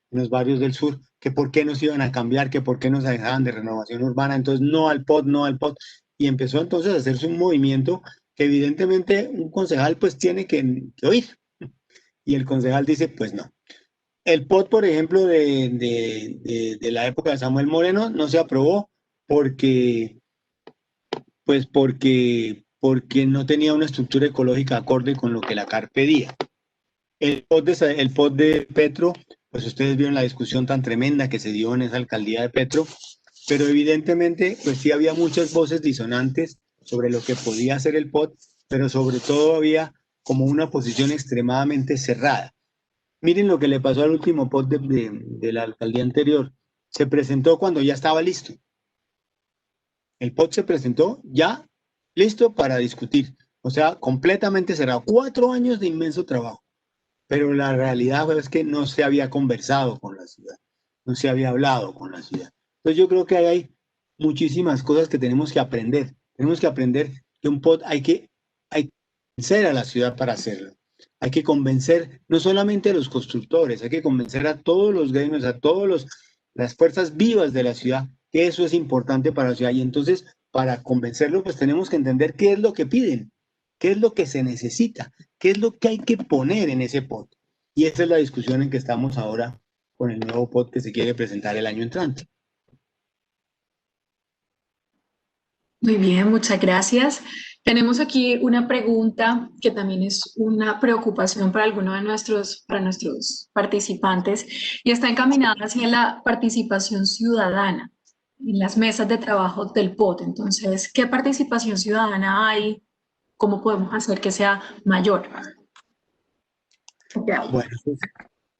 los barrios del sur, que por qué nos iban a cambiar, que por qué nos dejaban de renovación urbana, entonces no al POT, no al POT, y empezó entonces a hacerse un movimiento que evidentemente un concejal pues tiene que oír, y el concejal dice pues no. El POT, por ejemplo, de la época de Samuel Moreno no se aprobó porque, porque no tenía una estructura ecológica acorde con lo que la CAR pedía. El POT de Petro, pues ustedes vieron la discusión tan tremenda que se dio en esa alcaldía de Petro, pero evidentemente, pues sí había muchas voces disonantes sobre lo que podía hacer el POT, pero sobre todo había como una posición extremadamente cerrada. Miren lo que le pasó al último POT de la alcaldía anterior. Se presentó cuando ya estaba listo. El POT se presentó ya listo para discutir. O sea, completamente cerrado. 4 años de inmenso trabajo. Pero la realidad es que no se había conversado con la ciudad. No se había hablado con la ciudad. Entonces yo creo que hay muchísimas cosas que tenemos que aprender. Tenemos que aprender que un POT hay que convencer a la ciudad para hacerlo. Hay que convencer no solamente a los constructores, hay que convencer a todos los gremios, a todas las fuerzas vivas de la ciudad, que eso es importante para la ciudad. Y entonces, para convencerlo, pues tenemos que entender qué es lo que piden, qué es lo que se necesita, qué es lo que hay que poner en ese POT. Y esa es la discusión en que estamos ahora con el nuevo POT que se quiere presentar el año entrante. Muy bien, muchas gracias. Tenemos aquí una pregunta que también es una preocupación para algunos de para nuestros participantes y está encaminada hacia la participación ciudadana en las mesas de trabajo del POT. Entonces, ¿qué participación ciudadana hay? ¿Cómo podemos hacer que sea mayor? Bueno, eso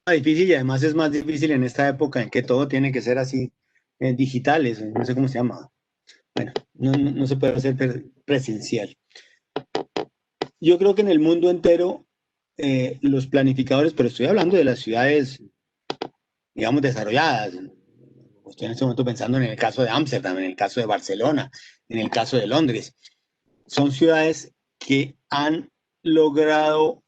es difícil y además es más difícil en esta época en que todo tiene que ser así, digitales, no sé cómo se llama. Bueno, no se puede hacer presencial. Yo creo que en el mundo entero los planificadores, pero estoy hablando de las ciudades, digamos, desarrolladas. Estoy en este momento pensando en el caso de Ámsterdam, en el caso de Barcelona, en el caso de Londres. Son ciudades que han logrado,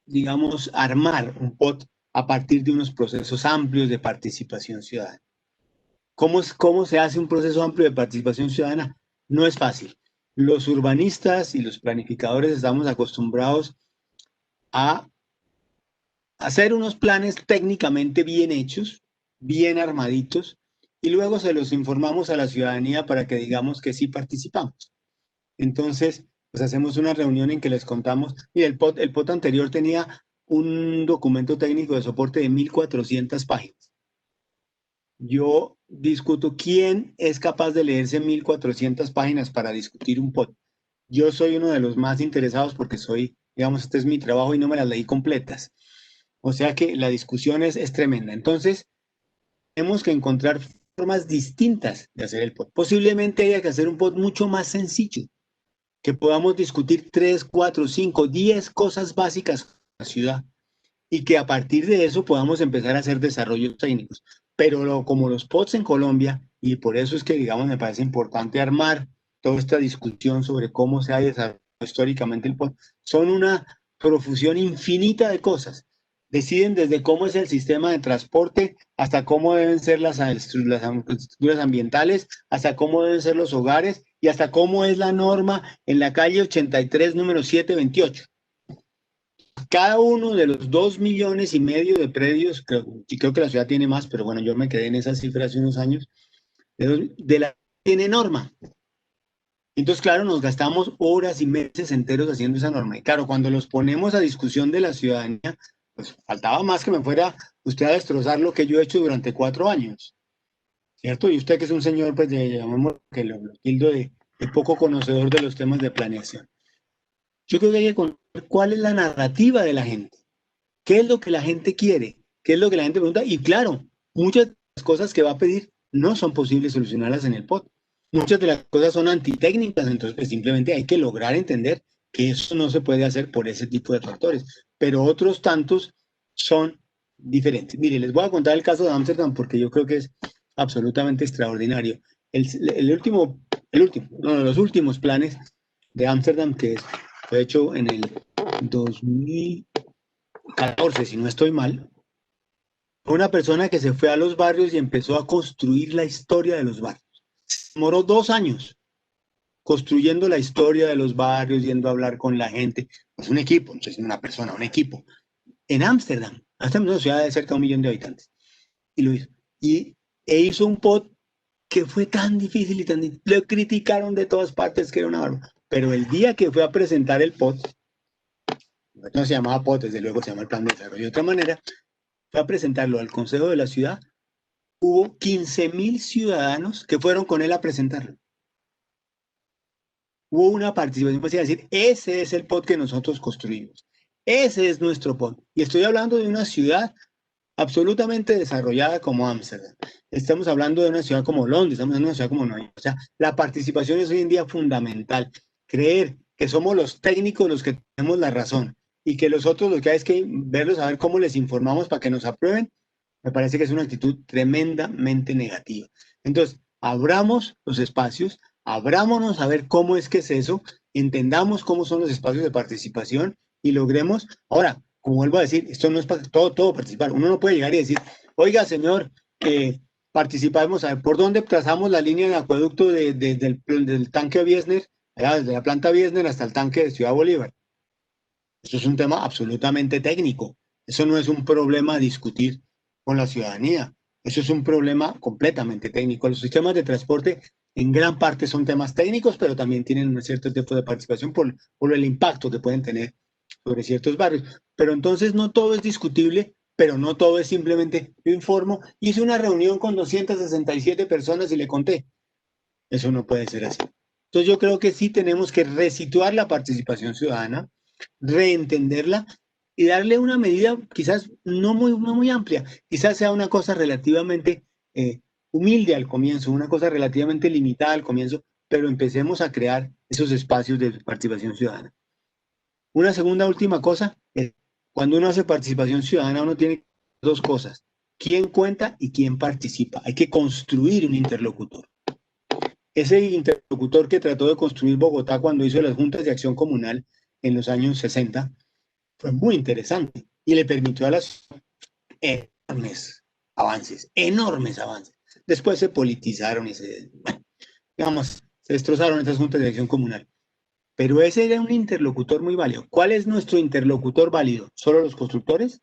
digamos, armar un POT a partir de unos procesos amplios de participación ciudadana. ¿Cómo se hace un proceso amplio de participación ciudadana? No es fácil. Los urbanistas y los planificadores estamos acostumbrados a hacer unos planes técnicamente bien hechos, bien armaditos, y luego se los informamos a la ciudadanía para que digamos que sí participamos. Entonces, pues hacemos una reunión en que les contamos, y el POT anterior tenía un documento técnico de soporte de 1.400 páginas. Yo discuto quién es capaz de leerse 1.400 páginas para discutir un POT. Yo soy uno de los más interesados porque soy, digamos, este es mi trabajo y no me las leí completas. O sea que la discusión es tremenda. Entonces, tenemos que encontrar formas distintas de hacer el POT. Posiblemente haya que hacer un POT mucho más sencillo, que podamos discutir 3, 4, 5, 10 cosas básicas de la ciudad y que a partir de eso podamos empezar a hacer desarrollos técnicos. Pero como los POTs en Colombia, y por eso es que, digamos, me parece importante armar toda esta discusión sobre cómo se ha desarrollado históricamente el POT, son una profusión infinita de cosas. Deciden desde cómo es el sistema de transporte, hasta cómo deben ser las estructuras ambientales, hasta cómo deben ser los hogares y hasta cómo es la norma en la calle 83, número 728. Cada uno de los 2,5 millones de predios, y creo que la ciudad tiene más, pero bueno, yo me quedé en esa cifra hace unos años, de la tiene norma. Entonces, claro, nos gastamos horas y meses enteros haciendo esa norma. Y claro, cuando los ponemos a discusión de la ciudadanía, pues faltaba más que me fuera usted a destrozar lo que yo he hecho durante 4 años, ¿cierto? Y usted que es un señor, pues, llamamos que lo tildo de poco conocedor de los temas de planeación. Yo creo que hay que conocer cuál es la narrativa de la gente. ¿Qué es lo que la gente quiere? ¿Qué es lo que la gente pregunta? Y claro, muchas de las cosas que va a pedir no son posibles solucionarlas en el POT. Muchas de las cosas son antitécnicas, entonces pues, simplemente hay que lograr entender que eso no se puede hacer por ese tipo de factores. Pero otros tantos son diferentes. Mire, les voy a contar el caso de Ámsterdam porque yo creo que es absolutamente extraordinario. Uno de los últimos planes de Ámsterdam fue hecho en el 2014, si no estoy mal, fue una persona que se fue a los barrios y empezó a construir la historia de los barrios. Se demoró 2 años construyendo la historia de los barrios, yendo a hablar con la gente. Es un equipo, no es una persona, un equipo. En Ámsterdam, Ámsterdam es una ciudad de cerca de 1 millón de habitantes. Y lo hizo. E hizo un POT que fue tan difícil y tan difícil. Lo criticaron de todas partes que era una barba. Pero el día que fue a presentar el POT, no se llamaba POT, desde luego se llama el Plan de Desarrollo de otra manera, fue a presentarlo al Consejo de la Ciudad, hubo 15.000 ciudadanos que fueron con él a presentarlo. Hubo una participación, pues, decir, ese es el POT que nosotros construimos. Ese es nuestro POT. Y estoy hablando de una ciudad absolutamente desarrollada como Ámsterdam. Estamos hablando de una ciudad como Londres, estamos hablando de una ciudad como Nueva York. O sea, la participación es hoy en día fundamental. Creer que somos los técnicos los que tenemos la razón y que los otros lo que hay es que verlos, a ver cómo les informamos para que nos aprueben, me parece que es una actitud tremendamente negativa. Entonces, abramos los espacios, abrámonos a ver cómo es que es eso, entendamos cómo son los espacios de participación y logremos. Ahora, como vuelvo a decir, esto no es para todo participar. Uno no puede llegar y decir, oiga, señor, participamos, a ver, ¿por dónde trazamos la línea de acueducto del tanque Biesner, allá desde la planta Biesner hasta el tanque de Ciudad Bolívar? Eso es un tema absolutamente técnico. Eso no es un problema a discutir con la ciudadanía. Eso es un problema completamente técnico. Los sistemas de transporte En gran parte son temas técnicos, pero también tienen un cierto tipo de participación por el impacto que pueden tener sobre ciertos barrios. Pero entonces no todo es discutible, pero no todo es simplemente yo informo, hice una reunión con 267 personas y le conté. Eso no puede ser así. Entonces yo creo que sí tenemos que resituar la participación ciudadana, reentenderla y darle una medida quizás no muy amplia, quizás sea una cosa relativamente humilde al comienzo, una cosa relativamente limitada al comienzo, pero empecemos a crear esos espacios de participación ciudadana. Una segunda última cosa es, cuando uno hace participación ciudadana, uno tiene dos cosas, quién cuenta y quién participa. Hay que construir un interlocutor. Ese interlocutor que trató de construir Bogotá cuando hizo las juntas de acción comunal en los años 60 fue muy interesante y le permitió a las enormes avances. Después se politizaron y digamos, se destrozaron estas juntas de acción comunal. Pero ese era un interlocutor muy válido. ¿Cuál es nuestro interlocutor válido? ¿Solo los constructores?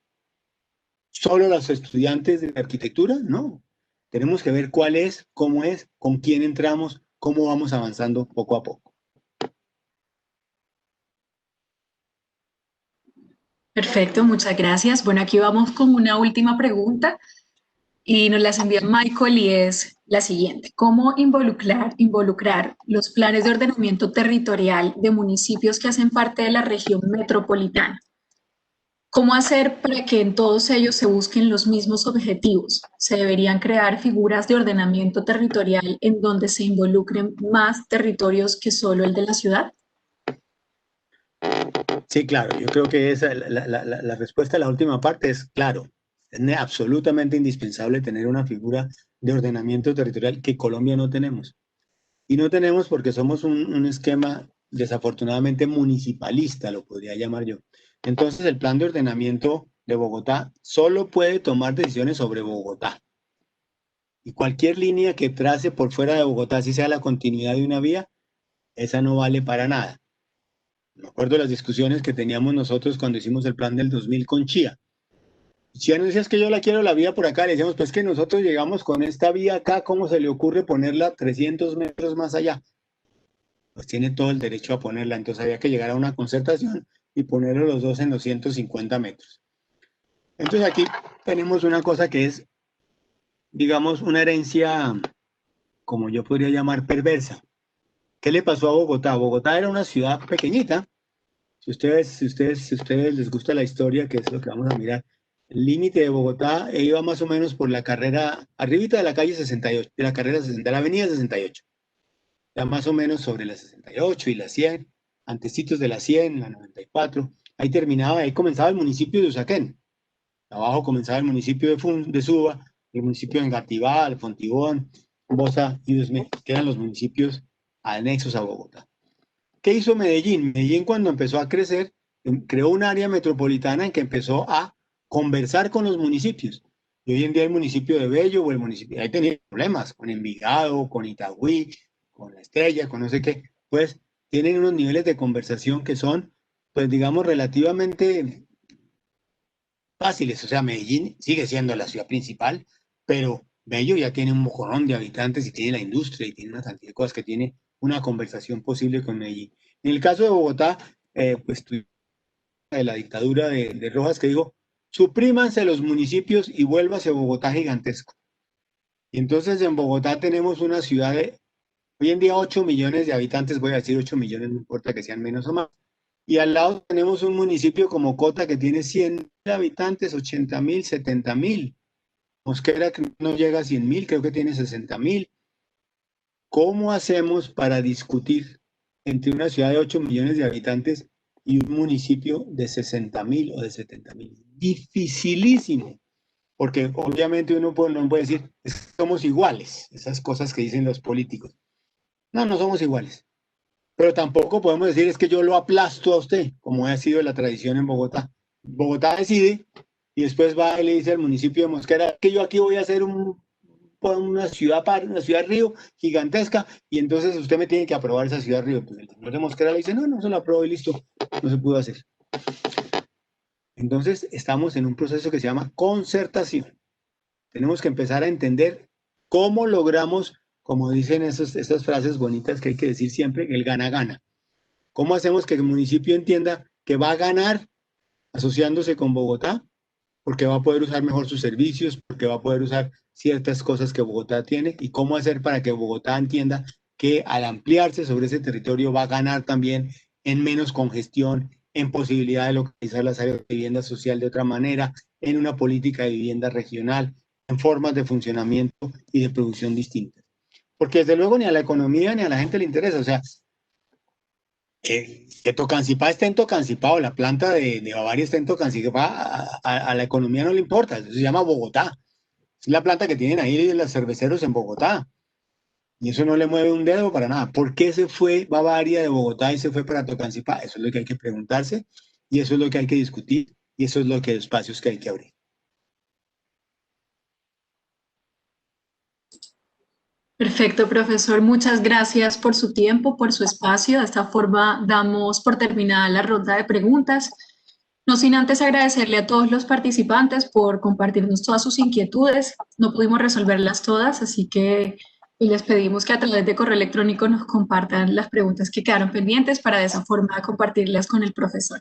¿Solo los estudiantes de arquitectura? No. Tenemos que ver cuál es, con quién entramos, cómo vamos avanzando poco a poco. Perfecto, muchas gracias. Bueno, aquí vamos con una última pregunta y nos las envía Michael y es la siguiente. ¿Cómo involucrar los planes de ordenamiento territorial de municipios que hacen parte de la región metropolitana? ¿Cómo hacer para que en todos ellos se busquen los mismos objetivos? ¿Se deberían crear figuras de ordenamiento territorial en donde se involucren más territorios que solo el de la ciudad? Sí, claro, yo creo que esa, la respuesta a la última parte es claro. Es absolutamente indispensable tener una figura de ordenamiento territorial que Colombia no tenemos. Y no tenemos porque somos un esquema desafortunadamente municipalista, lo podría llamar yo. Entonces, el plan de ordenamiento de Bogotá solo puede tomar decisiones sobre Bogotá. Y cualquier línea que trace por fuera de Bogotá, si sea la continuidad de una vía, esa no vale para nada. Me acuerdo de las discusiones que teníamos nosotros cuando hicimos el plan del 2000 con Chía. Chía nos decía, es que yo la quiero la vía por acá. Le decíamos, pues que nosotros llegamos con esta vía acá, ¿cómo se le ocurre ponerla 300 metros más allá? Pues tiene todo el derecho a ponerla. Entonces había que llegar a una concertación y ponerlo los dos en los 150 metros. Entonces aquí tenemos una cosa que es, digamos, una herencia, como yo podría llamar, perversa. ¿Qué le pasó a Bogotá? Bogotá era una ciudad pequeñita. Si ustedes les gusta la historia, que es lo que vamos a mirar, el límite de Bogotá iba más o menos por la carrera, arribita de la calle 68, de la carrera 60, de la avenida 68. Ya más o menos sobre la 68 y la 100, antecitos de la 100, la 94. Ahí terminaba, ahí comenzaba el municipio de Usaquén. Abajo comenzaba el municipio de Suba, el municipio de Engativá, Fontibón, Bosa y Usme, que eran los municipios anexos a Bogotá. ¿Qué hizo Medellín? Medellín cuando empezó a crecer, creó un área metropolitana en que empezó a conversar con los municipios. Y hoy en día el municipio de Bello o el municipio, ahí tenía problemas con Envigado, con Itagüí, con La Estrella, con no sé qué, pues tienen unos niveles de conversación que son, pues digamos, relativamente fáciles. O sea, Medellín sigue siendo la ciudad principal, pero Bello ya tiene un mojonón de habitantes y tiene la industria y tiene una cantidad de cosas que tiene una conversación posible con Medellín. En el caso de Bogotá, pues de la dictadura de Rojas que dijo, suprímanse los municipios y vuélvase a Bogotá gigantesco. Y entonces en Bogotá tenemos una ciudad de, hoy en día 8 millones de habitantes, voy a decir 8 millones, no importa que sean menos o más. Y al lado tenemos un municipio como Cota que tiene 100.000 habitantes, 80.000, 70.000. Mosquera que no llega a 100.000, creo que tiene 60.000. ¿Cómo hacemos para discutir entre una ciudad de 8 millones de habitantes y un municipio de 60.000 o de 70.000? Dificilísimo, porque obviamente no puede decir, somos iguales, esas cosas que dicen los políticos. No, no somos iguales. Pero tampoco podemos decir es que yo lo aplasto a usted, como ha sido la tradición en Bogotá. Bogotá decide y después va y le dice al municipio de Mosquera que yo aquí voy a hacer una ciudad río gigantesca y entonces usted me tiene que aprobar esa ciudad río. Pues el señor de Mosquera le dice, no, no se lo apruebo y listo, no se pudo hacer. Entonces estamos en un proceso que se llama concertación. Tenemos que empezar a entender cómo logramos como dicen esas frases bonitas que hay que decir siempre, el gana-gana. ¿Cómo hacemos que el municipio entienda que va a ganar asociándose con Bogotá? Porque va a poder usar mejor sus servicios, porque va a poder usar ciertas cosas que Bogotá tiene, y cómo hacer para que Bogotá entienda que al ampliarse sobre ese territorio va a ganar también en menos congestión, en posibilidad de localizar las áreas de vivienda social de otra manera, en una política de vivienda regional, en formas de funcionamiento y de producción distintas. Porque desde luego ni a la economía ni a la gente le interesa, o sea, que Tocancipá esté en Tocancipá o la planta de Bavaria esté en Tocancipá, a la economía no le importa, eso se llama Bogotá. Es la planta que tienen ahí los cerveceros en Bogotá. Y eso no le mueve un dedo para nada. ¿Por qué se fue Bavaria de Bogotá y se fue para Tocancipá? Eso es lo que hay que preguntarse y eso es lo que hay que discutir y eso es lo que espacios que hay que abrir. Perfecto, profesor. Muchas gracias por su tiempo, por su espacio. De esta forma damos por terminada la ronda de preguntas. No sin antes agradecerle a todos los participantes por compartirnos todas sus inquietudes. No pudimos resolverlas todas, así que les pedimos que a través de correo electrónico nos compartan las preguntas que quedaron pendientes para de esa forma compartirlas con el profesor.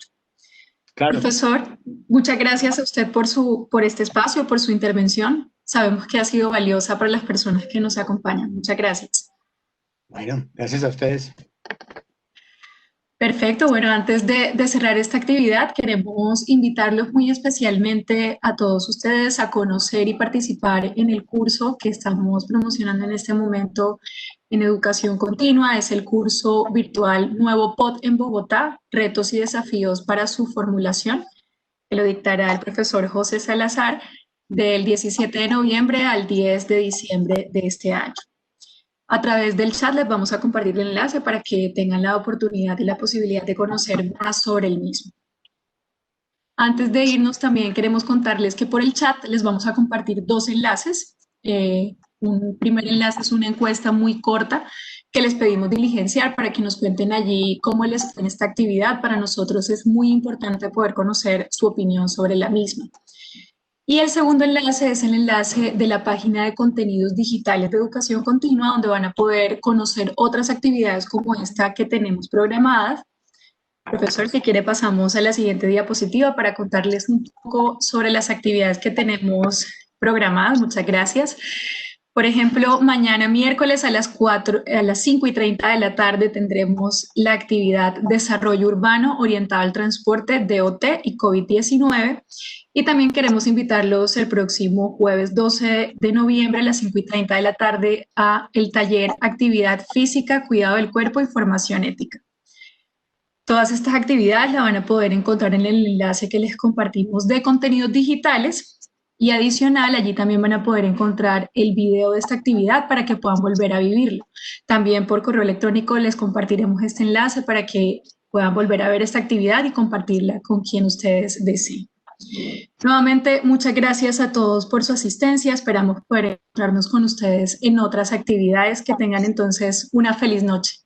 Claro. Profesor, muchas gracias a usted por este espacio, por su intervención. Sabemos que ha sido valiosa para las personas que nos acompañan. Muchas gracias. Bueno, gracias a ustedes. Perfecto. Bueno, antes de cerrar esta actividad, queremos invitarlos muy especialmente a todos ustedes a conocer y participar en el curso que estamos promocionando en este momento en Educación Continua. Es el curso virtual Nuevo POT en Bogotá, retos y desafíos para su formulación, que lo dictará el profesor José Salazar del 17 de noviembre al 10 de diciembre de este año. A través del chat les vamos a compartir el enlace para que tengan la oportunidad y la posibilidad de conocer más sobre el mismo. Antes de irnos, también queremos contarles que por el chat les vamos a compartir dos enlaces. Un primer enlace es una encuesta muy corta que les pedimos diligenciar para que nos cuenten allí cómo les fue en esta actividad. Para nosotros es muy importante poder conocer su opinión sobre la misma. Y el segundo enlace es el enlace de la página de contenidos digitales de Educación Continua, donde van a poder conocer otras actividades como esta que tenemos programadas. Profesor, si quiere pasamos a la siguiente diapositiva para contarles un poco sobre las actividades que tenemos programadas. Muchas gracias. Por ejemplo, mañana miércoles a las 5:30 de la tarde tendremos la actividad Desarrollo Urbano orientado al transporte, DOT y COVID-19. Y también queremos invitarlos el próximo jueves 12 de noviembre a las 5:30 de la tarde a el taller Actividad Física, Cuidado del Cuerpo y Formación Ética. Todas estas actividades las van a poder encontrar en el enlace que les compartimos de contenidos digitales y adicional allí también van a poder encontrar el video de esta actividad para que puedan volver a vivirlo. También por correo electrónico les compartiremos este enlace para que puedan volver a ver esta actividad y compartirla con quien ustedes deseen. Nuevamente, muchas gracias a todos por su asistencia. Esperamos poder encontrarnos con ustedes en otras actividades. Que tengan entonces una feliz noche.